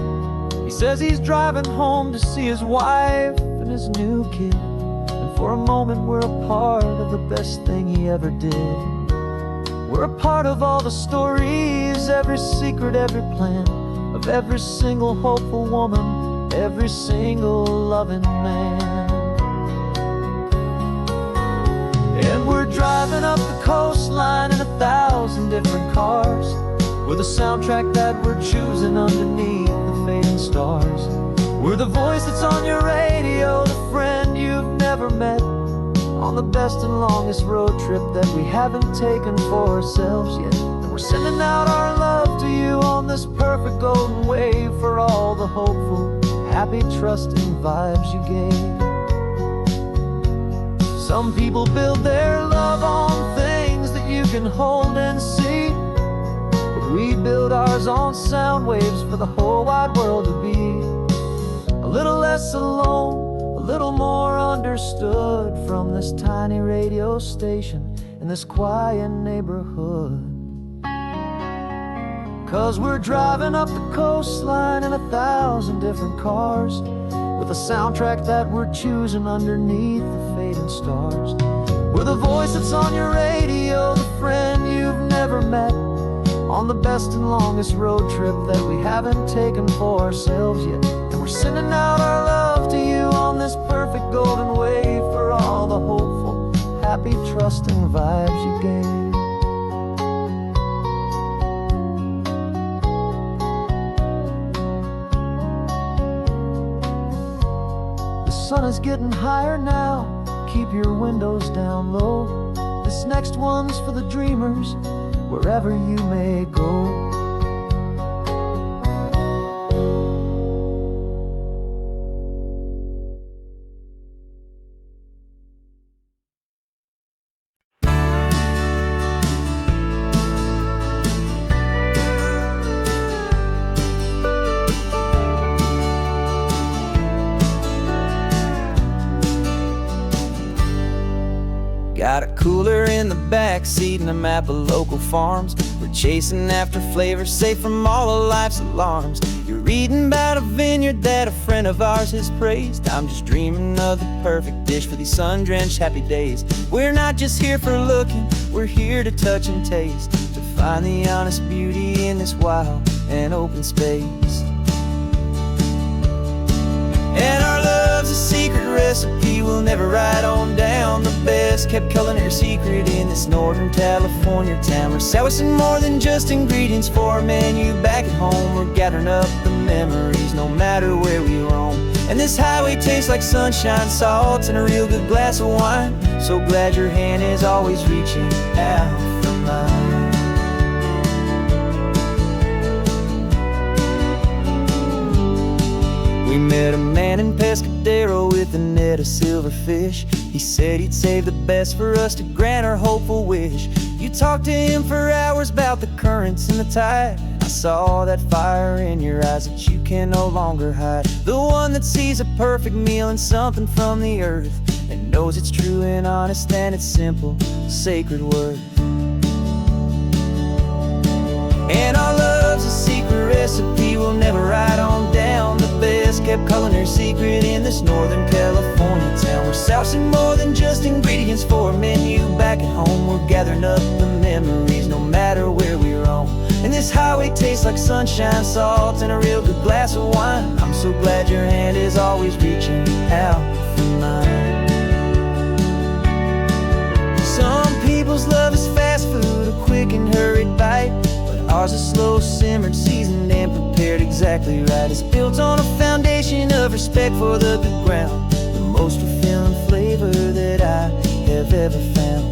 He says he's driving home to see his wife and his new kid, and for a moment we're a part of the best thing he ever did. We're a part of all the stories, every secret, every plan, of every single hopeful woman, every single loving man. And we're driving up the coastline in 1,000 different cars, with a soundtrack that we're choosing underneath the fading stars. We're the voice that's on your radio, the friend you've never met, on the best and longest road trip that we haven't taken for ourselves yet. And we're sending out our love to you on this perfect golden wave, for all the hopeful, happy, trusting vibes you gave. Some people build their love on things that you can hold and see, but we build ours on sound waves for the whole wide world to be a little less alone, a little more understood, from this tiny radio station in this quiet neighborhood. 'Cause we're driving up the coastline in 1,000 different cars, with a soundtrack that we're choosing underneath the fading stars. We're the voice that's on your radio, the friend you've never met, on the best and longest road trip that we haven't taken for ourselves yet. And we're sending out our love to you on this perfect golden wave, for all the hopeful, happy, trusting vibes you gave. The sun is getting higher now, keep your windows down low. This next one's for the dreamers, wherever you may go. Got a cooler in the back seat and a map of local farms. We're chasing after flavors safe from all of life's alarms. You're reading about a vineyard that a friend of ours has praised. I'm just dreaming of the perfect dish for these sun-drenched happy days. We're not just here for looking, we're here to touch and taste, to find the honest beauty in this wild and open space. And our love's a secret recipe we'll never write on down. The best kept culinary secret in this Northern California town. We're sourcing more than just ingredients for a menu back at home. We're gathering up the memories no matter where we roam. And this highway tastes like sunshine, salt, and a real good glass of wine. So glad your hand is always reaching out for mine. We met a man in Pescadero with a net of silverfish. He said he'd save the best for us to grant our hopeful wish. You talked to him for hours about the currents and the tide. I saw that fire in your eyes that you can no longer hide. The one that sees a perfect meal and something from the earth, and knows it's true and honest and it's simple, sacred worth. And our love's a secret recipe recipe will never write on down. The best kept culinary secret in this Northern California town. We're sourcing more than just ingredients for a menu. Back at home, we're gathering up the memories, no matter where we roam. And this highway tastes like sunshine, salt, and a real good glass of wine. I'm so glad your hand is always reaching out for mine. Some people's love is fast food, a quick and hurried bite, but ours is slow simmered, seasoned, and prepared exactly right. It's built on a foundation of respect for the good ground, the most fulfilling flavor that I have ever found.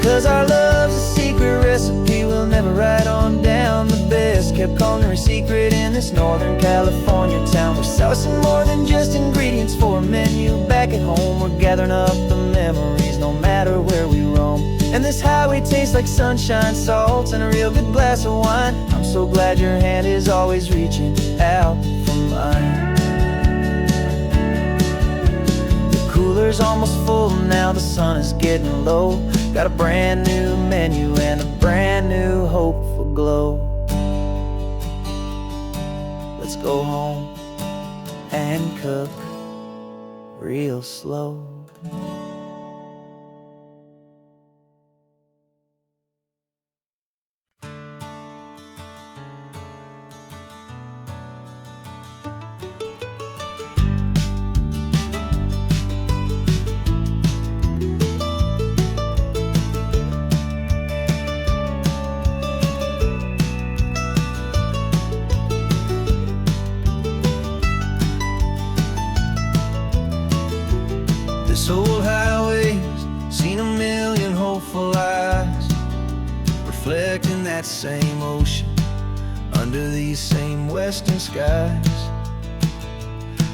'Cause our love's a secret recipe we'll never write on down. The best kept culinary secret in this Northern California town. We're sourcing more than just ingredients for a menu. Back at home, we're gathering up the memories, no matter where we roam. And this highway tastes like sunshine, salt, and a real good glass of wine. I'm so glad your hand is always reaching out for mine. The cooler's almost full now, the sun is getting low. Got a brand new menu and a brand new hopeful glow. Let's go home and cook real slow. This old highway's seen a million hopeful eyes, reflecting that same ocean under these same western skies.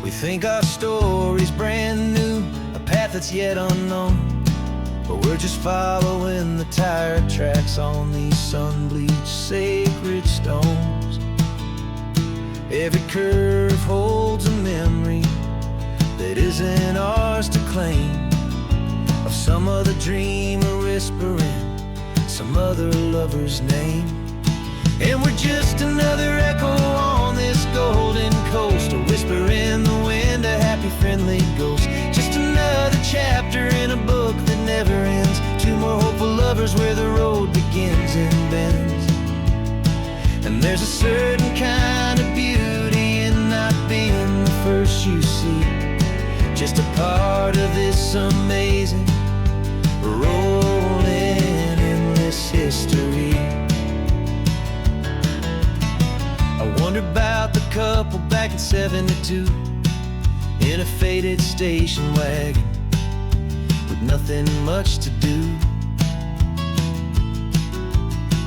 We think our story's brand new, a path that's yet unknown, but we're just following the tire tracks on these sun-bleached sacred stones. Every curve holds a memory that isn't ours to claim, of some other dreamer whispering some other lover's name. And we're just another echo on this golden coast, a whisper in the wind, a happy friendly ghost. Just another chapter in a book that never ends, two more hopeful lovers where the road begins and bends. And there's a certain kind of beauty in not being the first you see, just a part of this amazing, rolling, endless history. I wonder about the couple back in '72 in a faded station wagon with nothing much to do.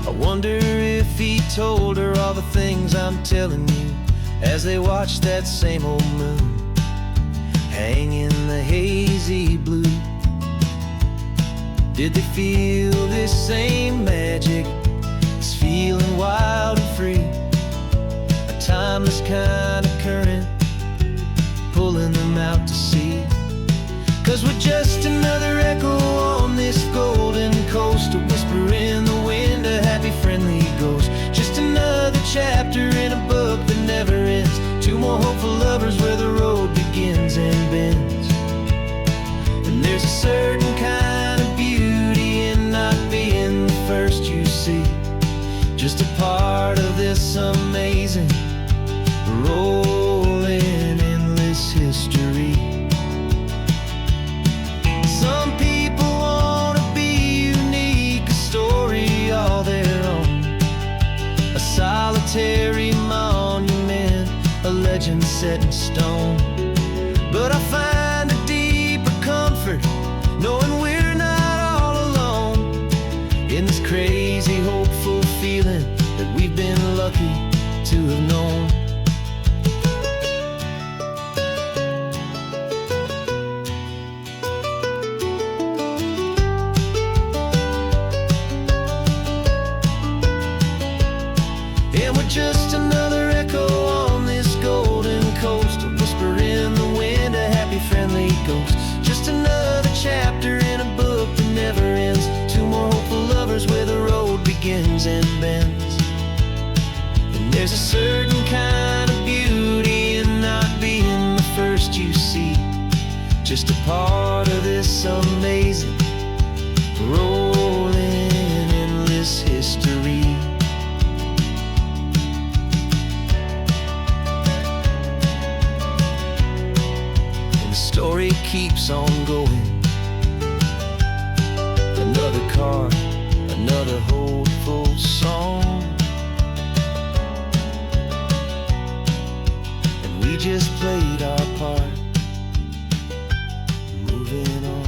I wonder if he told her all the things I'm telling you as they watched that same old moon hang in the hazy blue. Did they feel this same magic, this feeling wild and free, a timeless kind of current pulling them out to sea? 'Cause we're just another echo on this golden coast, a whisper in the wind, a happy friendly ghost. Just another chapter in a book that never ends, two more hopeful lovers where the road begins and bends. And there's a certain kind of beauty in not being the first you see, just a part of this amazing, rolling, endless history. Some people wanna be unique, a story all their own, a solitary monument, a legend set in stone. But I find a deeper comfort knowing we're not all alone in this crazy, hopeful feeling that we've been lucky to have known. keeps on going. Another car, another hopeful song, and we just played our part, moving on.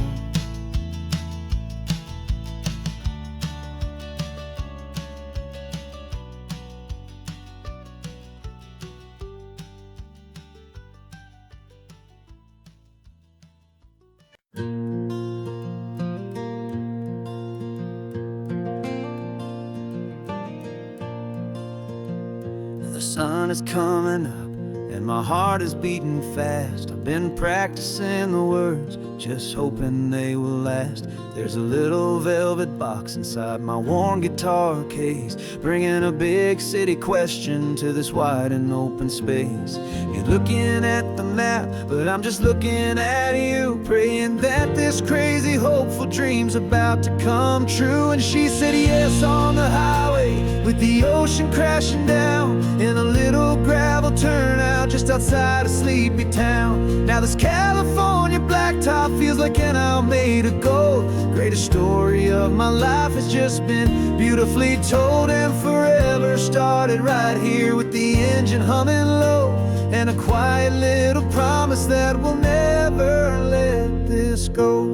The sun is coming up and my heart is beating fast. I've been practicing the words, just hoping they will last. There's a little velvet box inside my worn guitar case, bringing a big city question to this wide and open space. You're looking at the map, but I'm just looking at you, praying that this crazy hopeful dream's about to come true. And she said yes on the highway, with the ocean crashing down in a little gravel turnout just outside a sleepy town. Now this California blacktop feels like an isle made of gold. Greatest story of my life has just been beautifully told, and forever started right here with the engine humming low, and a quiet little promise that we'll never let this go.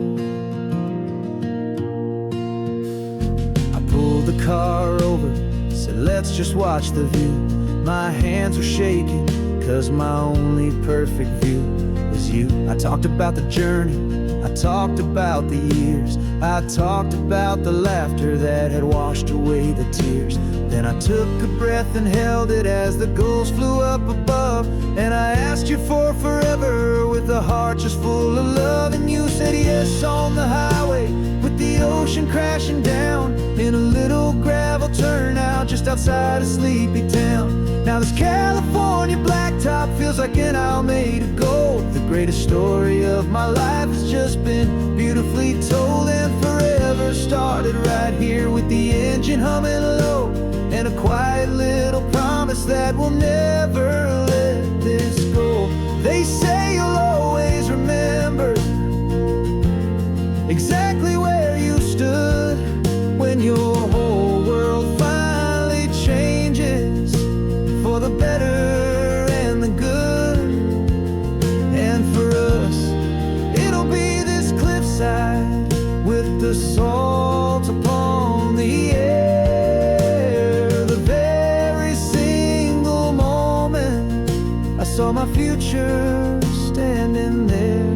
I pulled the car over, said let's just watch the view. My hands were shaking, cause my only perfect view was you. I talked about the journey, I talked about the years, I talked about the laughter that had washed away the tears. Then I took a breath and held it as the gulls flew up above, and I asked you for forever with a heart just full of love. And you said yes on the highway, with the ocean crashing down in a little gravel turnout just outside a sleepy town. Now this California blacktop feels like an isle made of gold. The greatest story of my life has just been beautifully told, and forever started right here with the engine humming low, and a quiet little promise that we'll never let this go. They say you'll always remember exactly where you stood when your whole world finally changes for the better and the good. And for us, it'll be this cliffside with the salt upon the air. The very single moment I saw my future standing there.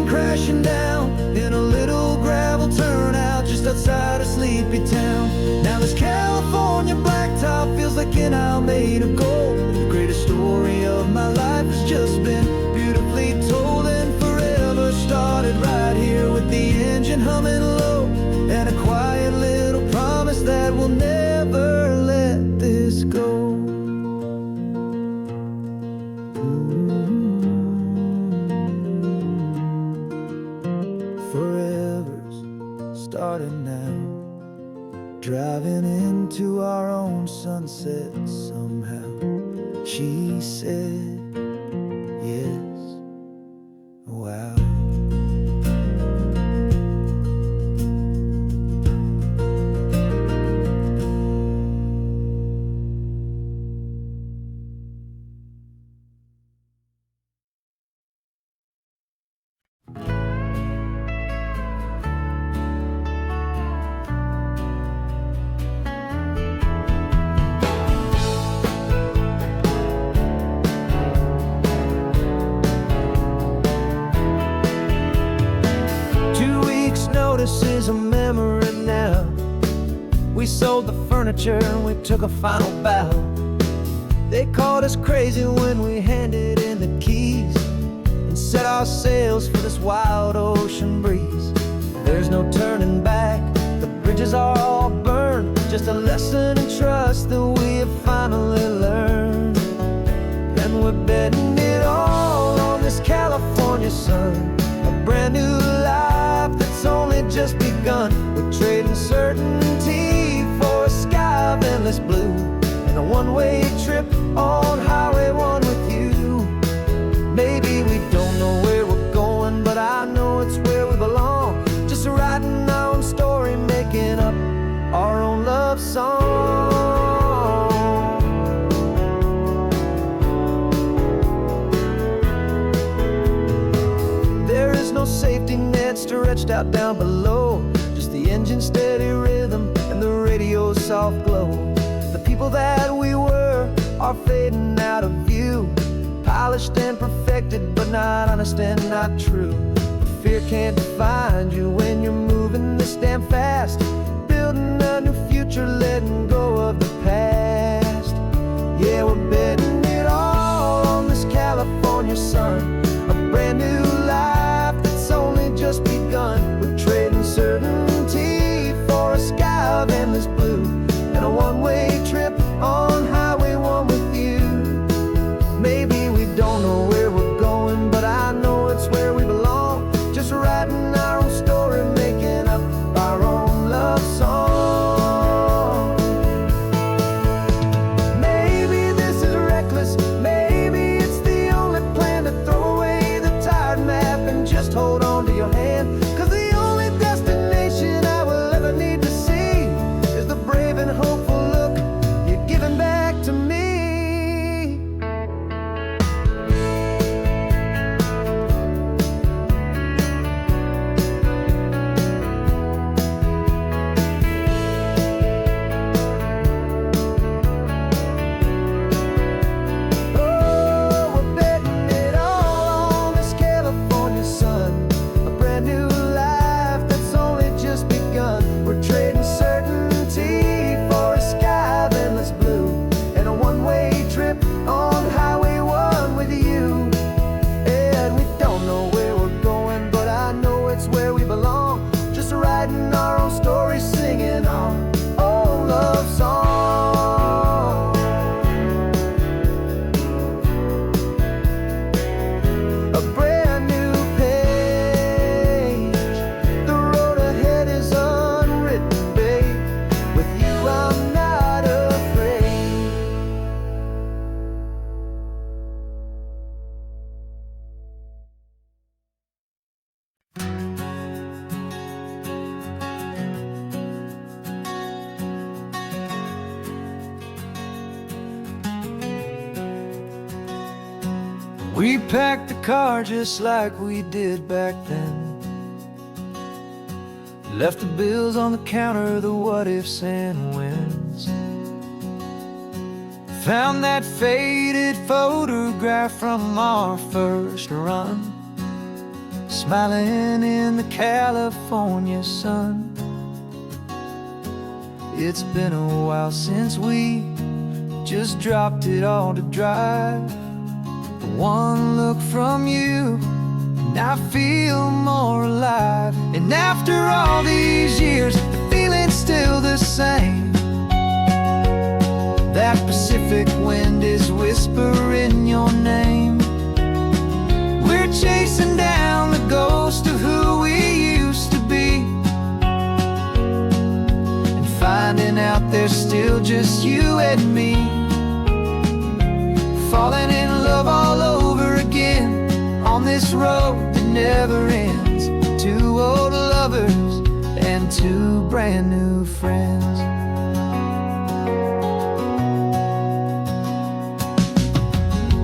Crashing down in a little gravel turnout just outside a sleepy town. Now this California blacktop feels like an isle made of gold. The greatest story of my life has just been beautifully told, and forever started right here with the engine humming low, and a quiet little promise that we'll never let this go. Starting now, driving into our own sunset somehow. She said yes, wow. This is a memory now. We sold the furniture and we took a final bow. They called us crazy when we handed in the keys and set our sails for this wild ocean breeze. There's no turning back, the bridges are all burned, just a lesson in trust that we have finally learned. And we're betting it all on this California sun, a brand new life that's only just begun. We're trading certainty for a sky of endless blue, and a one-way trip on Highway 1 with you. Maybe we don't know where we're going, but I know it's where we belong. Just writing our own story, making up our own love song. There is no safety net stretched out down below, just the engine's steady rhythm and the radio's soft glow. The people that we were are fading out of view, polished and perfected, but not honest and not true. Fear can't define you when you're moving this damn fast, building a new future, letting go of the past. Yeah, we're betting it all on this California sun, a brand new life that's only just begun. We're trading certainty for a sky of endless blue, and a one-way trip on Highway 1 with you. Maybe we don't know where we're going, but I know it's where we belong. Just writing our own story, making up our own love song. Maybe this is reckless, maybe it's the only plan to throw away the tired map and just hold on to your hand. 'Cause the only destination I will ever need to see is the brave and hopeful look you're giving back to me. We packed the car just like we did back then, left the bills on the counter, the what ifs and whens. Found that faded photograph from our first run, smiling in the California sun. It's been a while since we just dropped it all to drive. One look from you and I feel more alive. And after all these years, the feeling's still the same. That Pacific wind is whispering your name. We're chasing down the ghost of who we used to be, and finding out there's still just you and me. Falling in love all over again on this road that never ends. Two old lovers and two brand new friends.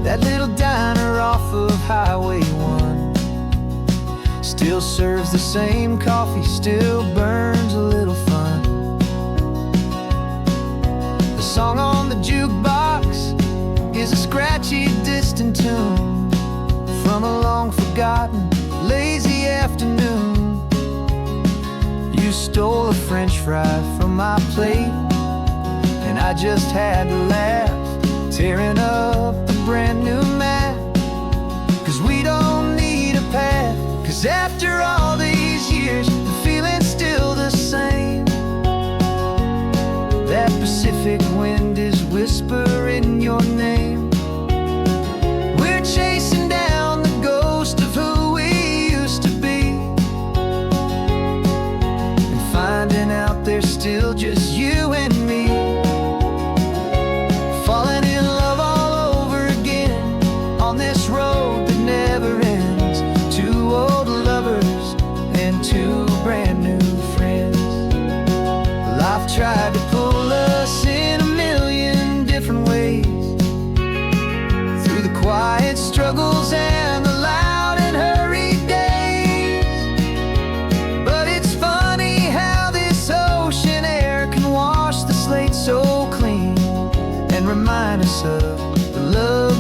That little diner off of Highway 1 still serves the same coffee, still burns a little fun. The song on the jukebox is a scratchy, distant tune from a long-forgotten, lazy afternoon. You stole a French fry from my plate, and I just had to laugh, tearing up the brand new map. 'Cause we don't need a path, 'cause after all these years, the feeling's still the same. That Pacific wind is whispering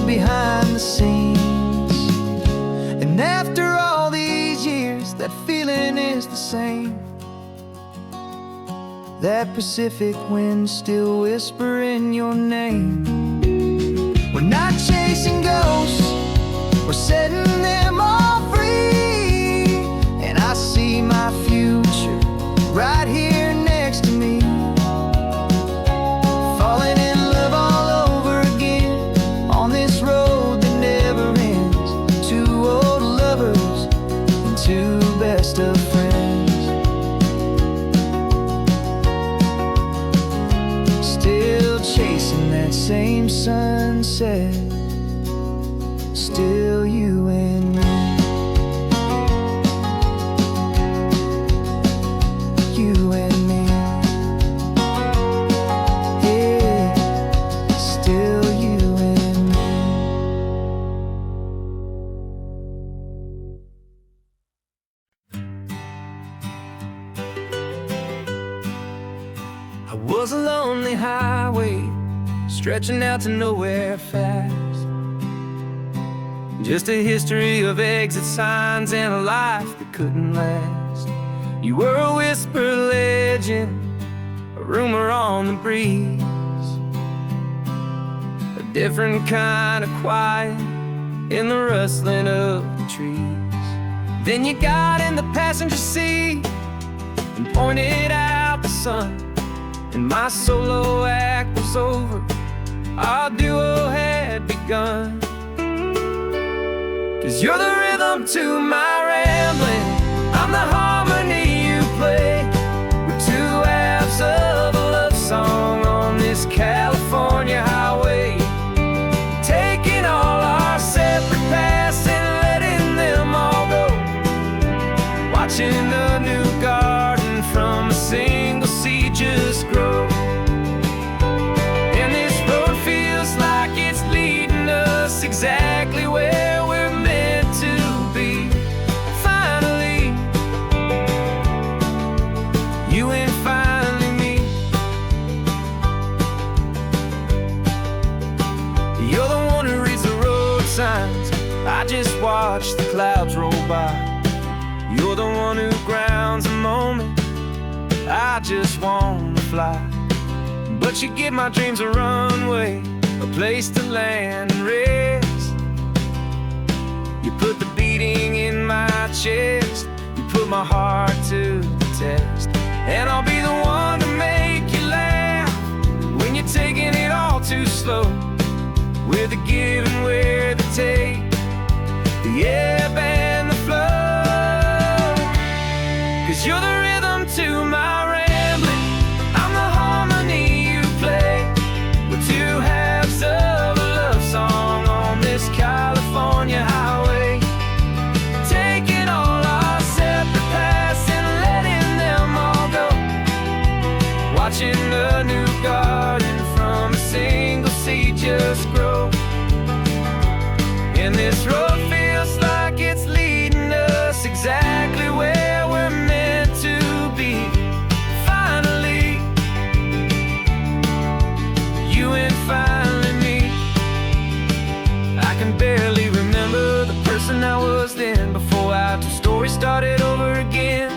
behind the scenes. And after all these years, that feeling is the same. That Pacific wind still whispering your name. We're not chasing ghosts, we're setting them all free. And I see my future right here next to me, falling in love all over again on this road that never ends. Two old lovers and two best of friends, still chasing that same sunset. Still you and me, you and me, yeah, still you and me. I was a lonely highway stretching out to nowhere fast. Just a history of exit signs and a life that couldn't last. You were a whisper legend, a rumor on the breeze, a different kind of quiet in the rustling of the trees. Then you got in the passenger seat and pointed out the sun, and my solo act was over, our duo had begun. 'Cause you're the rhythm to my rambling, I'm the harmony you play. We're two halves of a love song on this California highway, taking all our separate paths and letting them all go, watching a new garden from a single seed just grow. And this road feels like it's leading us exactly where we're to be. Finally, you and finally me. You're the one who reads the road signs, I just watch the clouds roll by. You're the one who grounds a moment, I just wanna fly. But you give my dreams a runway, a place to land and rest. You put the beating in my chest, you put my heart to the test. And I'll be the one to make you laugh when you're taking it all too slow. We're the give and we're the take, the ebb and the flow. 'Cause you're the rhythm to my rambling, I'm the harmony you play. We're two halves of a love song on this California highway, taking all our separate paths and letting them all go, watching a new garden from a single seed just grow. And this road feels like it's leading us exactly where we're meant to be. Finally, you and finally me. I can barely remember the person I was then, before our two stories started over again.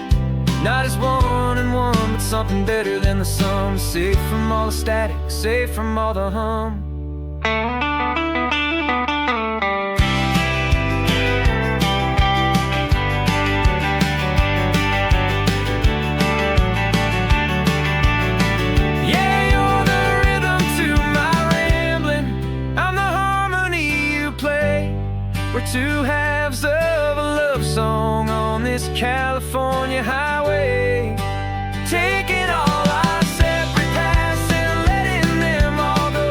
Not as one and one, but something better than the sum. Safe from all the static, safe from all the hum. Yeah, you're the rhythm to my rambling, I'm the harmony you play. We're two halves of a love song on this California highway, taking all our separate paths and letting them all go,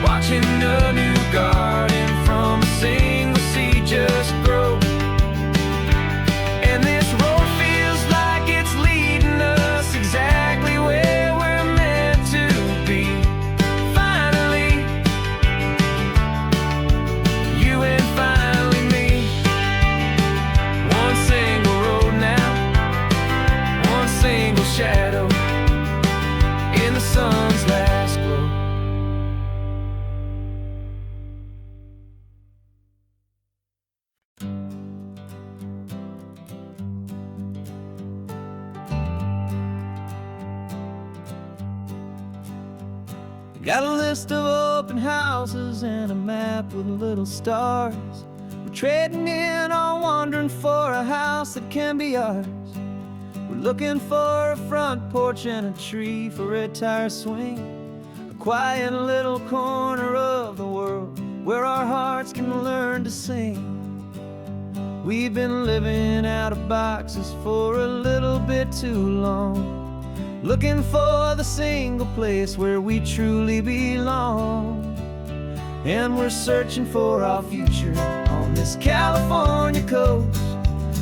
watching a new garden from a single seed just grow. And this road feels like it's leading us exactly where we're meant to be. Finally, you and finally me. One single road now, one single shadow. Got a list of open houses and a map with little stars. We're trading in our wandering for a house that can be ours. We're looking for a front porch and a tree for a tire swing, a quiet little corner of the world where our hearts can learn to sing. We've been living out of boxes for a little bit too long, looking for the single place where we truly belong. And we're searching for our future on this California coast,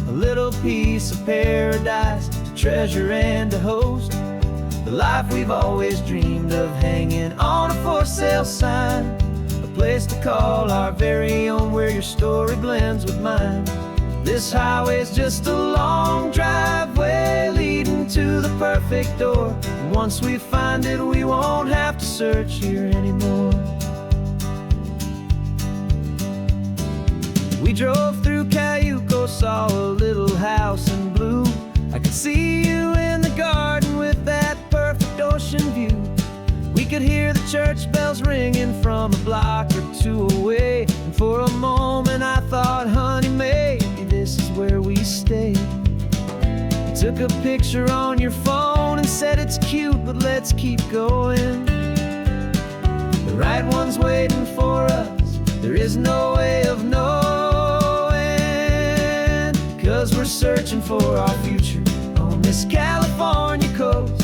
a little piece of paradise to treasure and to host, the life we've always dreamed of, hanging on a for sale sign, a place to call our very own where your story blends with mine. This highway's just a long driveway leading to the perfect door, and once we find it we won't have to search here anymore. We drove through Cayuco, saw a little house in blue. I could see you in the garden with that perfect ocean view. We could hear the church bells ringing from a block or two away, and for a moment I thought, honey, maybe this is where we stay. You took a picture on your phone and said it's cute, but let's keep going. The right one's waiting for us, there is no way of knowing, 'cause we're searching for our future on this California coast,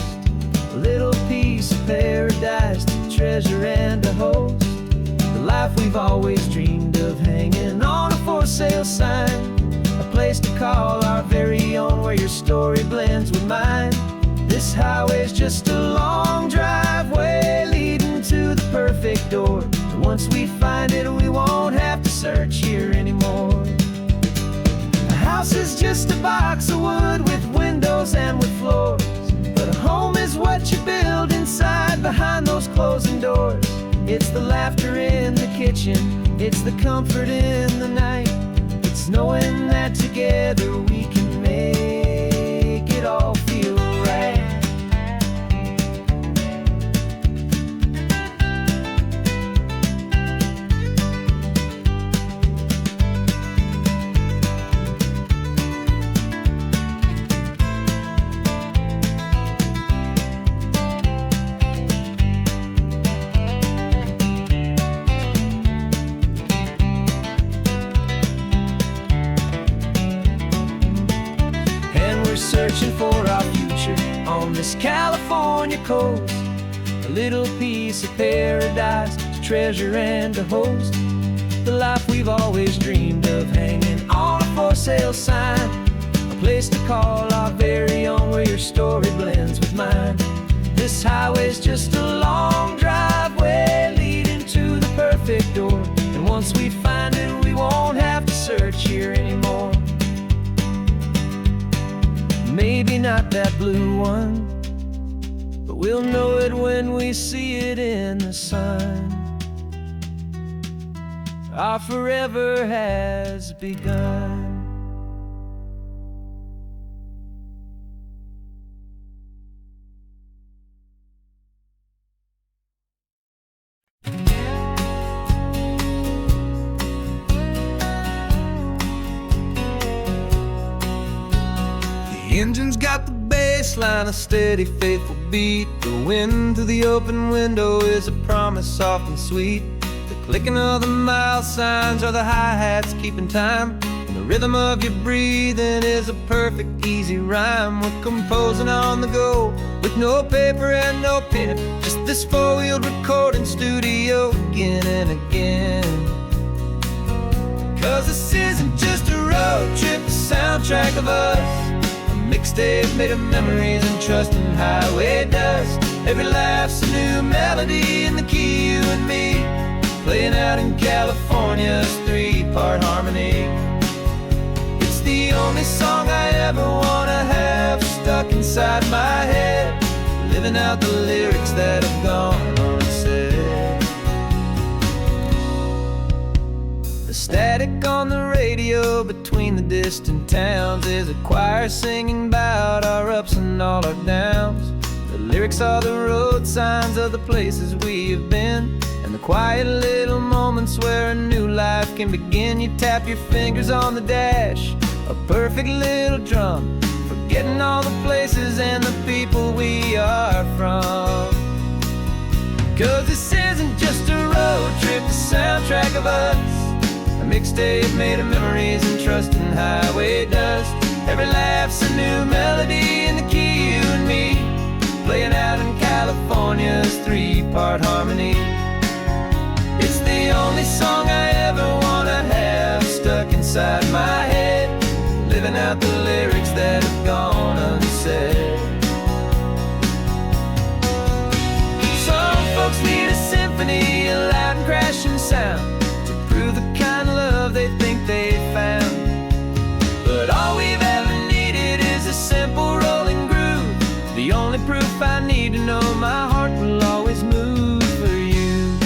a little piece of paradise to treasure and to host, the life we've always dreamed of, hanging on a for sale sign, a place to call our very own where your story blends with mine. This highway's just a long driveway leading to the perfect door, and once we find it we won't have to search here anymore. A house is just a box of wood with windows and with floors, but a home is what you build inside behind those closing doors. It's the laughter in the kitchen, it's the comfort in the night, it's knowing that together we can make it all feel right. Searching for our future on this California coast, a little piece of paradise to treasure and to host, the life we've always dreamed of, hanging on a for sale sign, a place to call our very own where your story blends with mine. This highway's just a long driveway leading to the perfect door, and once we find it we won't have to search here anymore. Maybe not that blue one, but we'll know it when we see it in the sun. Our forever has begun. The engine's got the bass line, a steady, faithful beat. The wind through the open window is a promise soft and sweet. The clicking of the mile signs are the hi-hats keeping time, and the rhythm of your breathing is a perfect, easy rhyme. We're composing on the go with no paper and no pen, just this four-wheeled recording studio again and again. 'Cause this isn't just a road trip, the soundtrack of us, mixtape made of memories and trust in highway dust. Every laugh's a new melody in the key, you and me, playing out in California's three-part harmony. It's the only song I ever wanna have stuck inside my head, living out the lyrics that have gone unsaid. The static on the radio between the distant towns is a choir singing about our ups and all our downs. The lyrics are the road signs of the places we have been, and the quiet little moments where a new life can begin. You tap your fingers on the dash, a perfect little drum, forgetting all the places and the people we are from. 'Cause this isn't just a road trip, the soundtrack of us, a mixtape made of memories and trust in highway dust. Every laugh's a new melody in the key, you and me, playing out in California's 3-part harmony. It's the only song I ever wanna have stuck inside my head, living out the lyrics that have gone unsaid. Some folks need a symphony, a loud and crashing sound, to prove the kind of love they think they found. But all we've ever needed is a simple rolling groove, the only proof I need to know my heart will always move for you.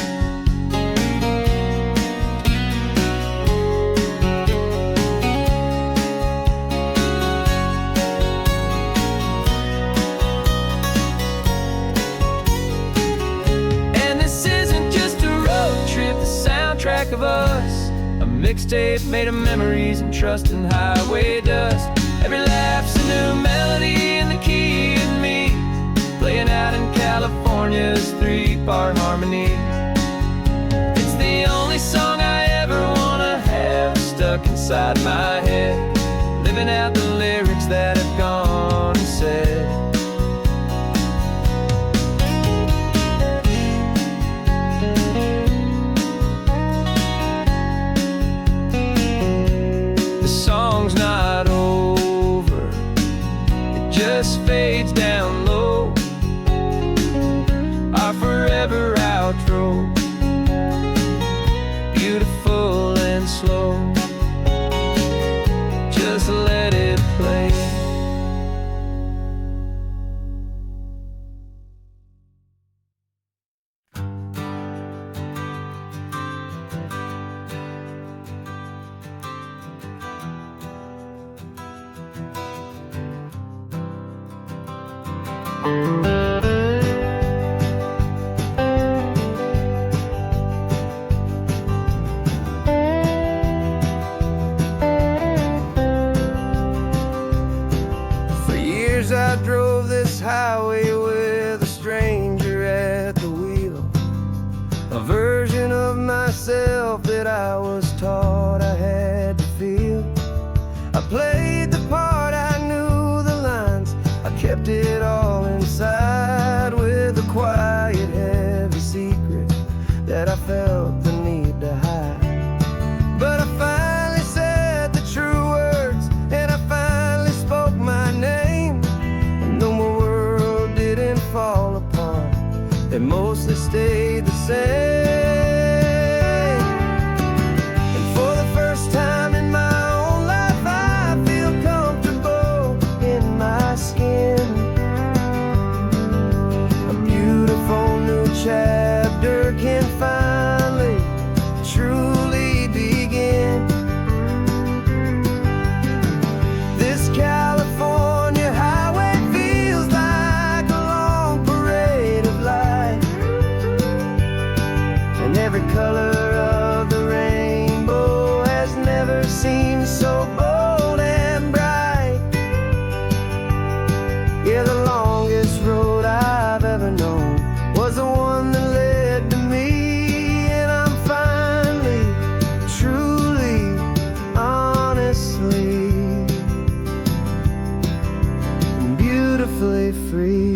And this isn't just a road trip, the soundtrack of us, a mixtape made of memories and trust in highway dust. Every laugh's a new melody in the key and me, playing out in California's 3-part harmony. It's the only song I ever wanna have stuck inside my head, living out the lyrics that have gone unsaid. The song's not over, it just fades down low, our forever outro, beautiful and slow. Just let it play. For years I drove this highway with a stranger at the wheel, a version of myself that I was taught I had to feel. I played the part, I knew the lines, I kept it all inside with a quiet, heavy secret that I felt the need to hide. But I finally said the true words, and I finally spoke my name, and though my world didn't fall apart, it mostly stayed the same. And for the first time in my own life, I feel comfortable in my skin. A beautiful new chapter can finally truly begin. This California highway feels like a long parade of light, and every color of the rainbow has never seemed so bold and bright. Yeah, the longest road I've ever known was the one that led to me, and I'm finally, truly, honestly, beautifully free.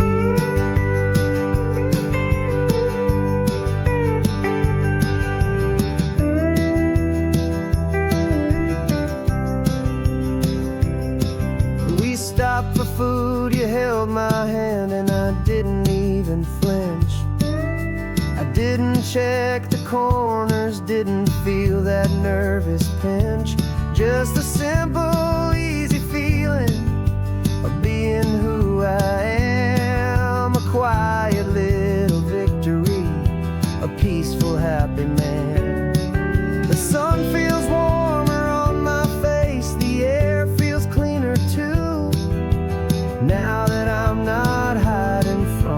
We stopped for food, you held my hand, and I didn't even flinch. I didn't check the corners, didn't feel that nervous pinch. Just a simple, easy feeling of being who I am. A quiet little victory, a peaceful, happy man. The sun feels warmer on my face, the air feels cleaner too, now that I'm not hiding from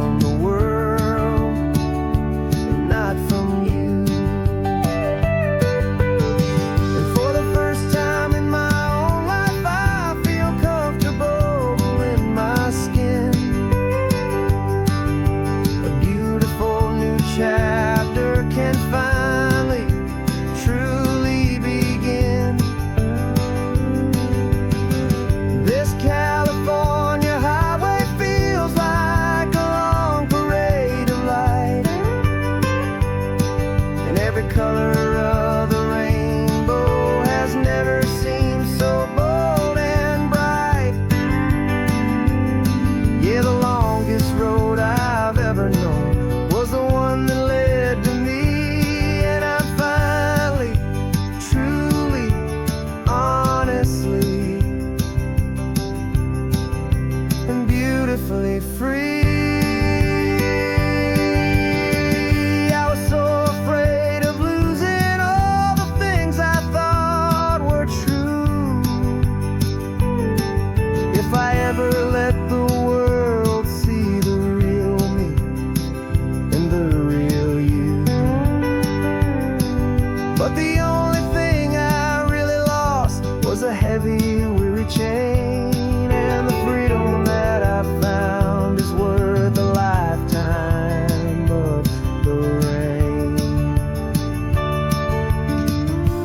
heavy, weary chain, and the freedom that I found is worth a lifetime of the rain.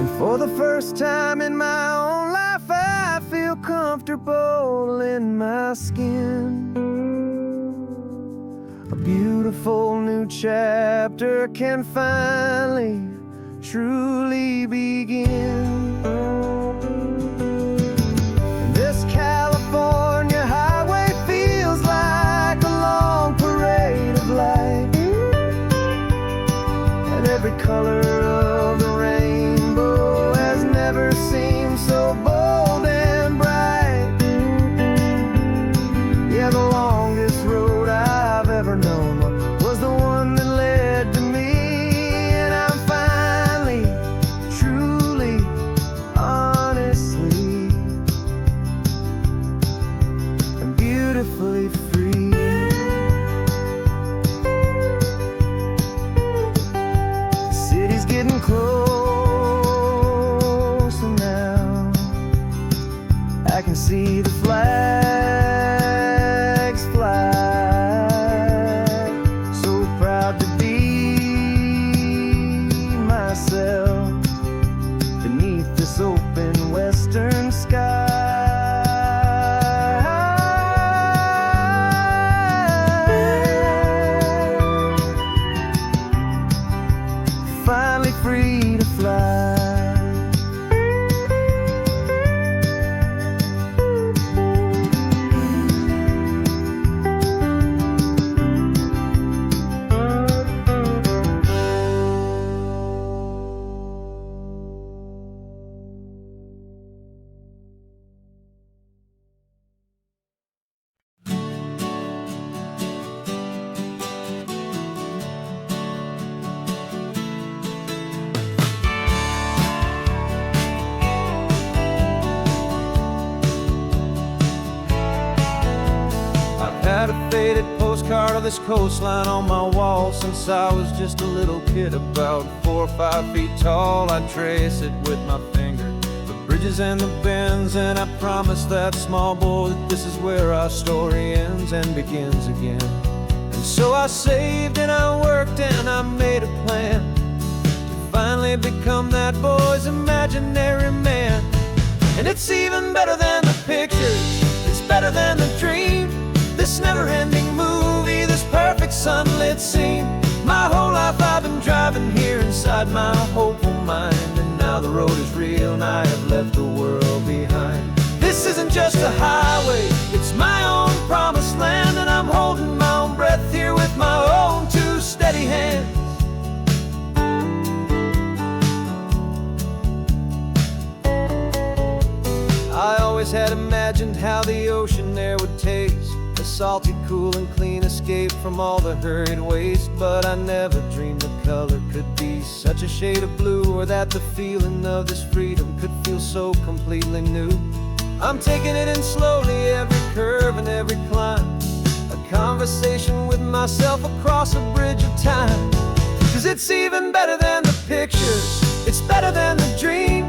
And for the first time in my own life, I feel comfortable in my skin. A beautiful new chapter can finally, truly begin. And this California highway feels like a long parade of light, and every color of the rainbow has never seemed so bold and bright. Yeah, the longest road I've ever known was the one that led to me, and I'm finally, truly, honestly, and beautifully free. The city's getting closer now. I can see the flags fly. So proud to be myself beneath this open western sky. Finally free to fly. Had a faded postcard of this coastline on my wall since I was just a little kid, about 4 or 5 feet tall. I trace it with my finger, the bridges and the bends, and I promise that small boy that this is where our story ends and begins again. And so I saved and I worked and I made a plan to finally become that boy's imaginary man. And it's even better than the pictures, it's better than the dream. This never-ending movie, this perfect sunlit scene. My whole life I've been driving here inside my hopeful mind, and now the road is real and I have left the world behind. This isn't just a highway, it's my own promised land, and I'm holding my own breath here with my own 2 steady hands. I always had imagined how the ocean there would taste, a salty, cool and clean escape from all the hurried waste. But I never dreamed the color could be such a shade of blue, or that the feeling of this freedom could feel so completely new. I'm taking it in slowly, every curve and every climb, a conversation with myself across a bridge of time. 'Cause it's even better than the pictures, it's better than the dream.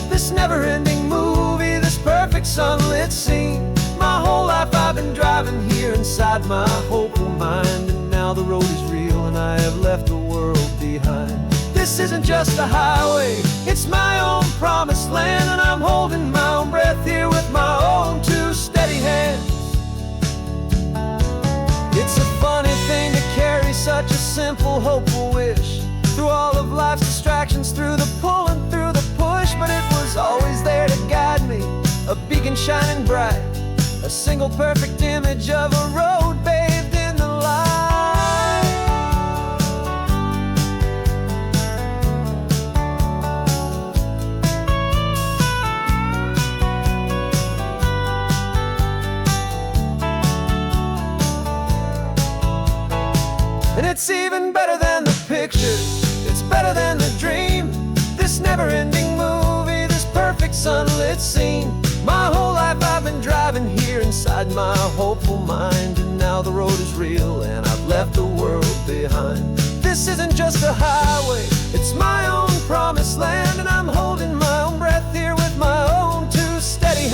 This never-ending movie, this perfect sunlit scene. My whole life I've been driving here inside my hopeful mind, and now the road is real and I have left the world behind. This isn't just a highway, it's my own promised land, and I'm holding my own breath here with my own 2 steady hands. It's a funny thing to carry such a simple, hopeful wish through all of life's distractions, through the pull and through the push, but it was always there to guide me, a beacon shining bright, a single perfect image of a road bathed in the light. And it's even better than the pictures, it's better than the dream. This never-ending movie, this perfect sunlit scene. My whole life I've been driving here inside my hopeful mind, and now the road is real and I've left the world behind. This isn't just a highway, it's my own promised land, and I'm holding my own breath here with my own 2 steady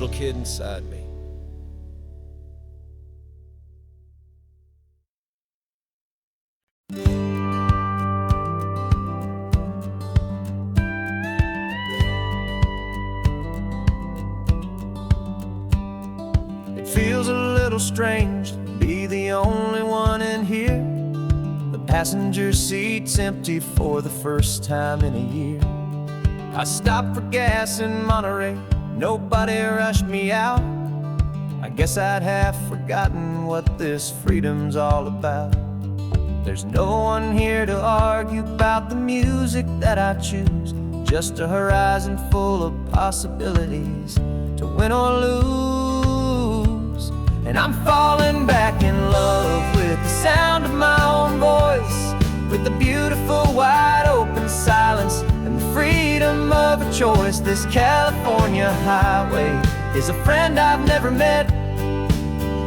little kid inside me. It feels a little strange to be the only one in here. The passenger seat's empty for the first time in a year. I stopped for gas in Monterey, nobody rushed me out. I guess I'd have forgotten what this freedom's all about. There's no one here to argue about the music that I choose, just a horizon full of possibilities to win or lose. And I'm falling back in love with the sound of my own voice, with the beautiful wide open silence and the freedom of a choice. This California highway is a friend I've never met,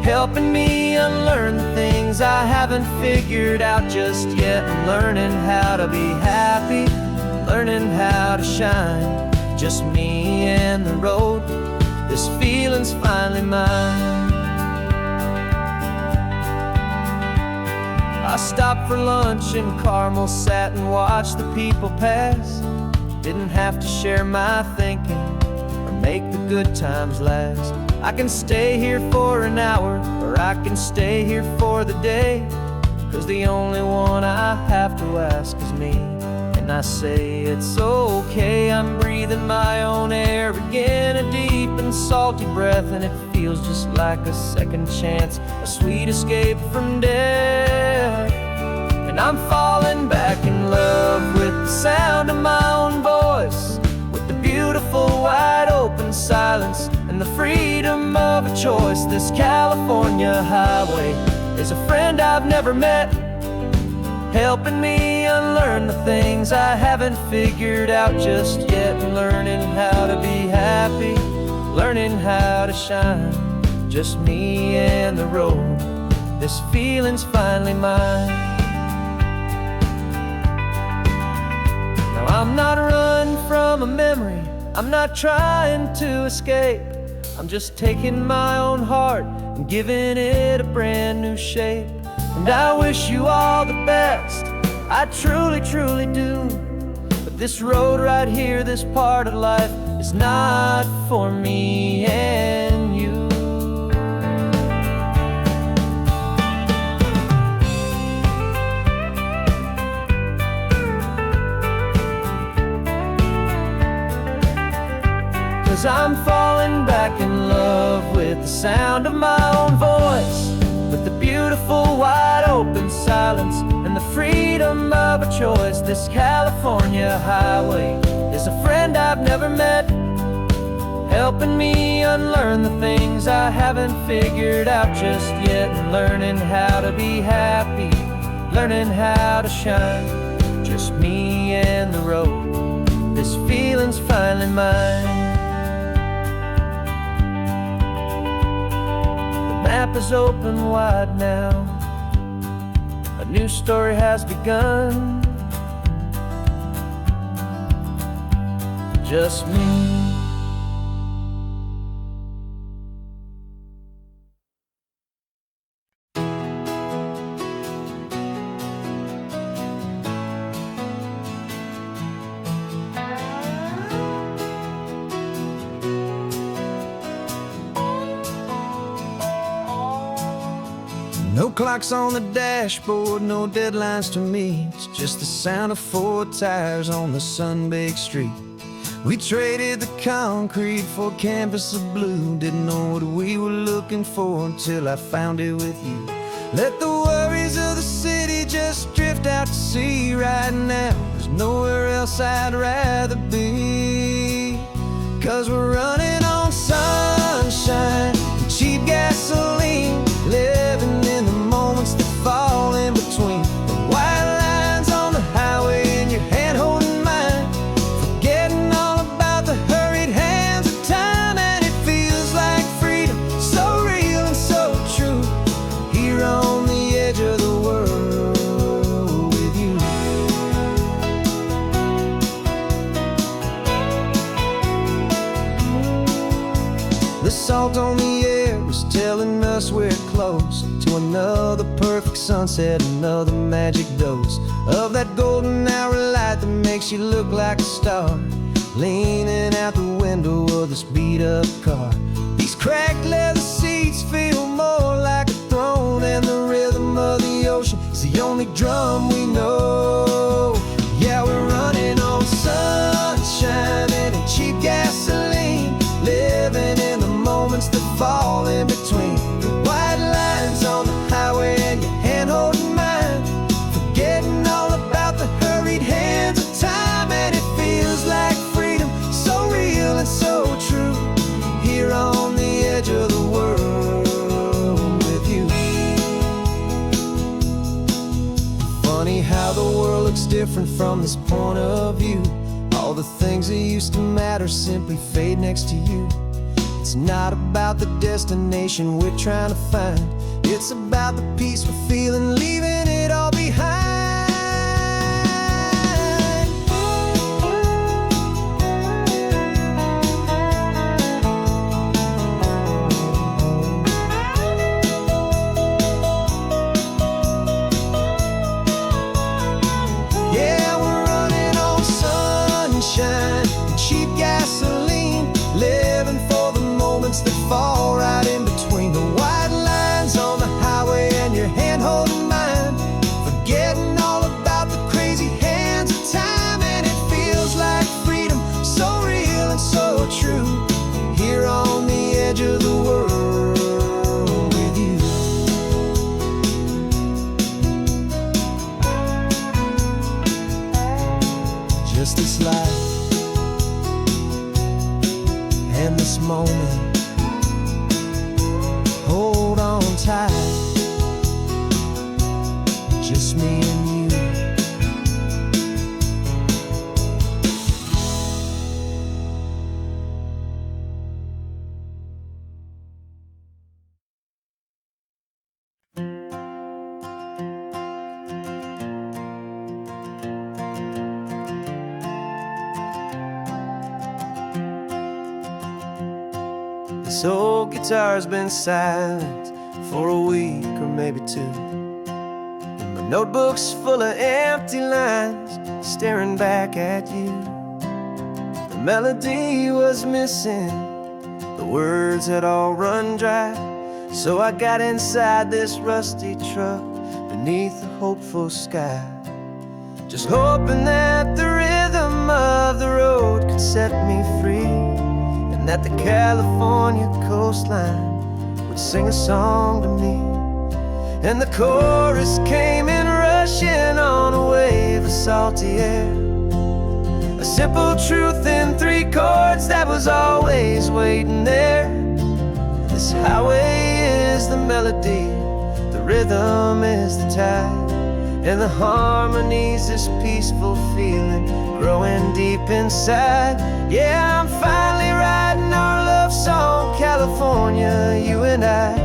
helping me unlearn the things I haven't figured out just yet. I'm learning how to be happy, learning how to shine, just me and the road. This feeling's finally mine. I stopped for lunch in Carmel, sat and watched the people pass. Didn't have to share my thinking or make the good times last. I can stay here for an hour, or I can stay here for the day, 'cause the only one I have to ask is me. And I say it's okay, I'm breathing my own air again, a deep and salty breath, and it feels just like a second chance, a sweet escape from death. And I'm falling back in love with the sound of my own voice, with the beautiful wide open silence and the freedom of a choice. This California highway is a friend I've never met, helping me unlearn the things I haven't figured out just yet. Learning how to be happy, learning how to shine, just me and the road. This feeling's finally mine. Now I'm not running from a memory, I'm not trying to escape. I'm just taking my own heart and giving it a brand new shape. And I wish you all the best, I truly, truly do. But this road right here, this part of life, is not for me and you. Cause I'm falling back in love with the sound of my own voice, with the beautiful wide open silence and the freedom of a choice. This California highway is a friend I've never met, helping me unlearn the things I haven't figured out just yet. And learning how to be happy, learning how to shine, just me and the road. This feeling's finally mine. The map is open wide now, a new story has begun, just me. No clocks on the dashboard, no deadlines to meet, just the sound of 4 tires on the sun-baked street. We traded the concrete for a canvas of blue, didn't know what we were looking for until I found it with you. Let the worries of the city just drift out to sea right now. There's nowhere else I'd rather be, 'cause we're running on sunshine and cheap gasoline, living in the moments that fall in between the white lines on the highway and your hand holding mine, forgetting all about the hurried hands of time. And it feels like freedom, so real and so true, here on the edge of the world with you. The salt on the air was telling us we're close to another perfect sunset, another magic dose of that golden hour light that makes you look like a star, leaning out the window of this beat-up car. These cracked leather seats feel more like a throne, and the rhythm of the ocean is the only drum we know. Yeah, we're running on sunshine and cheap gasoline, living in the moments that fall in between the white lines on the highway and your hand holding mine, forgetting all about the hurried hands of time. And it feels like freedom, so real and so true, here on the edge of the world with you. Funny how the world looks different from this point of view. All the things that used to matter simply fade next to you. It's not about the destination we're trying to find, it's about the peace we're feeling, leaving it all behind. Yeah, we're running on sunshine and cheap gasoline, living for the moments that fall right in between the white lines on the highway and your hand holding mine, forgetting all about the crazy hands of time. And it feels like freedom, so real and so true, here on the edge of the world with you. Just this life and this moment, hold on tight, just me and you. This old guitar's been silent for a week or maybe two, and my notebook's full of empty lines staring back at you. The melody was missing, the words had all run dry, so I got inside this rusty truck beneath a hopeful sky, just hoping that the rhythm of the road could set me free, that the California coastline would sing a song to me. And the chorus came in rushing on a wave of salty air, a simple truth in 3 chords that was always waiting there. This highway is the melody, the rhythm is the tide, and the harmony's this peaceful feeling growing deep inside. Yeah, I'm finally writing our love song, California, you and I,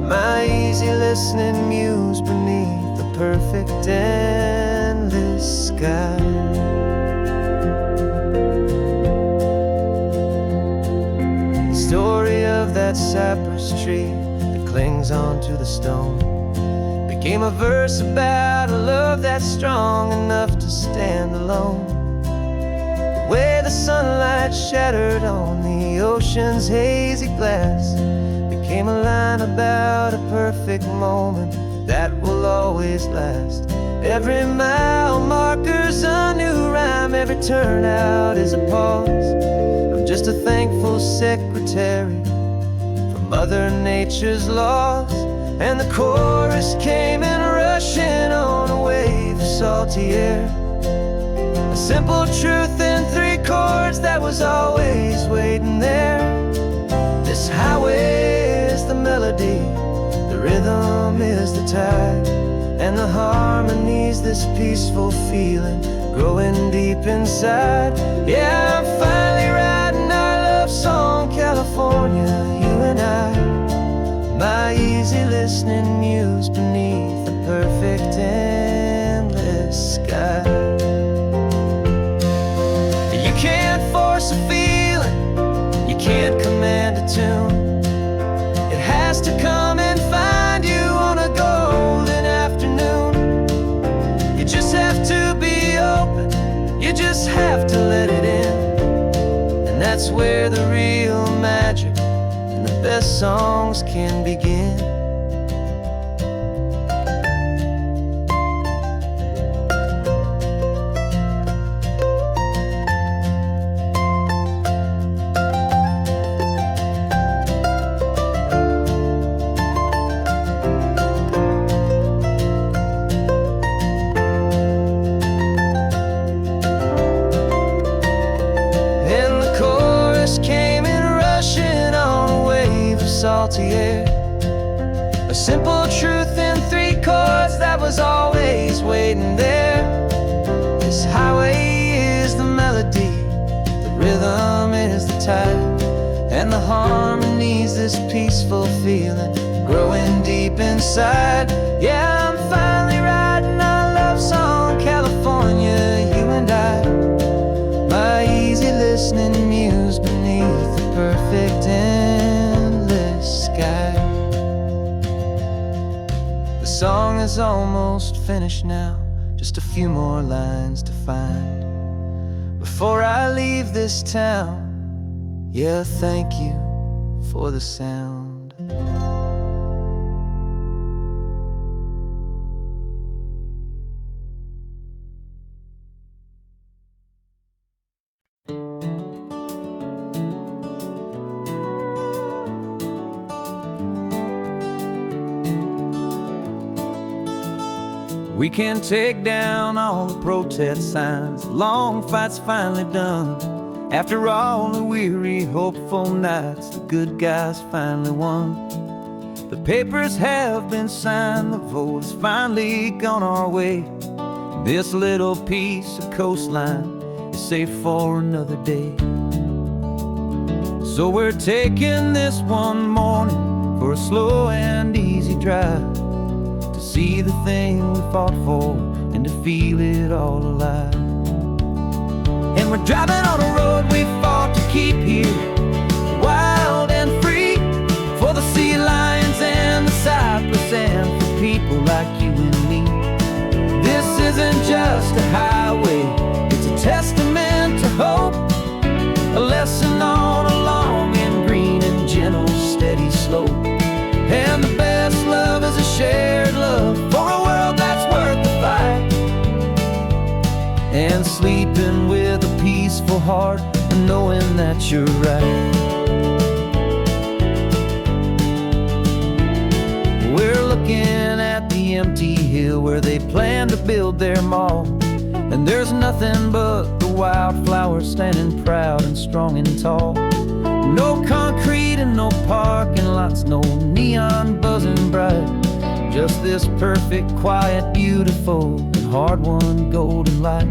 my easy listening muse beneath the perfect endless sky. The story of that cypress tree that clings onto the stone became a verse about a love that's strong enough to stand alone. The way the sunlight shattered on the ocean's hazy glass became a line about a perfect moment that will always last. Every mile marker's a new rhyme, every turnout is a pause. I'm just a thankful secretary for Mother Nature's laws. And the chorus came in rushing on a wave of salty air, a simple truth in 3 chords that was always waiting there. This highway is the melody, the rhythm is the tide, and the harmony's this peaceful feeling growing deep inside. Yeah, I'm finally writing our love song, California, you and I, my easy listening muse beneath the perfect endless sky. You can't force a feeling, you can't command a tune, where the real magic and the best songs can begin. Came in rushing on a wave of salty air, a simple truth in 3 chords that was always waiting there. This highway is the melody, the rhythm is the tide, and the harmony's this peaceful feeling growing deep inside. Yeah, I'm finally writing our love song, California, you and I. My easy listening muse beneath the perfect endless sky. The song is almost finished now, just a few more lines to find before I leave this town. Yeah, thank you for the sound. We can take down all the protest signs, long fight's finally done. After all the weary, hopeful nights, the good guys finally won. The papers have been signed, the vote has finally gone our way. This little piece of coastline is safe for another day. So we're taking this one morning for a slow and easy drive, to see the thing we fought for and to feel it all alive. And we're driving on a road we fought to keep here, wild and free, for the sea lions and the cypress and for people like you and me. This isn't just a highway, it's a testament to hope, a lesson on a long and green and gentle steady slope. And the best love is a shared love for a world that's worth the fight, and sleeping with a peaceful heart and knowing that you're right. We're looking at the empty hill where they plan to build their mall, and there's nothing but the wildflowers standing proud and strong and tall. No concrete and no parking lots, no neon buzzing bright, just this perfect, quiet, beautiful, and hard-won golden light.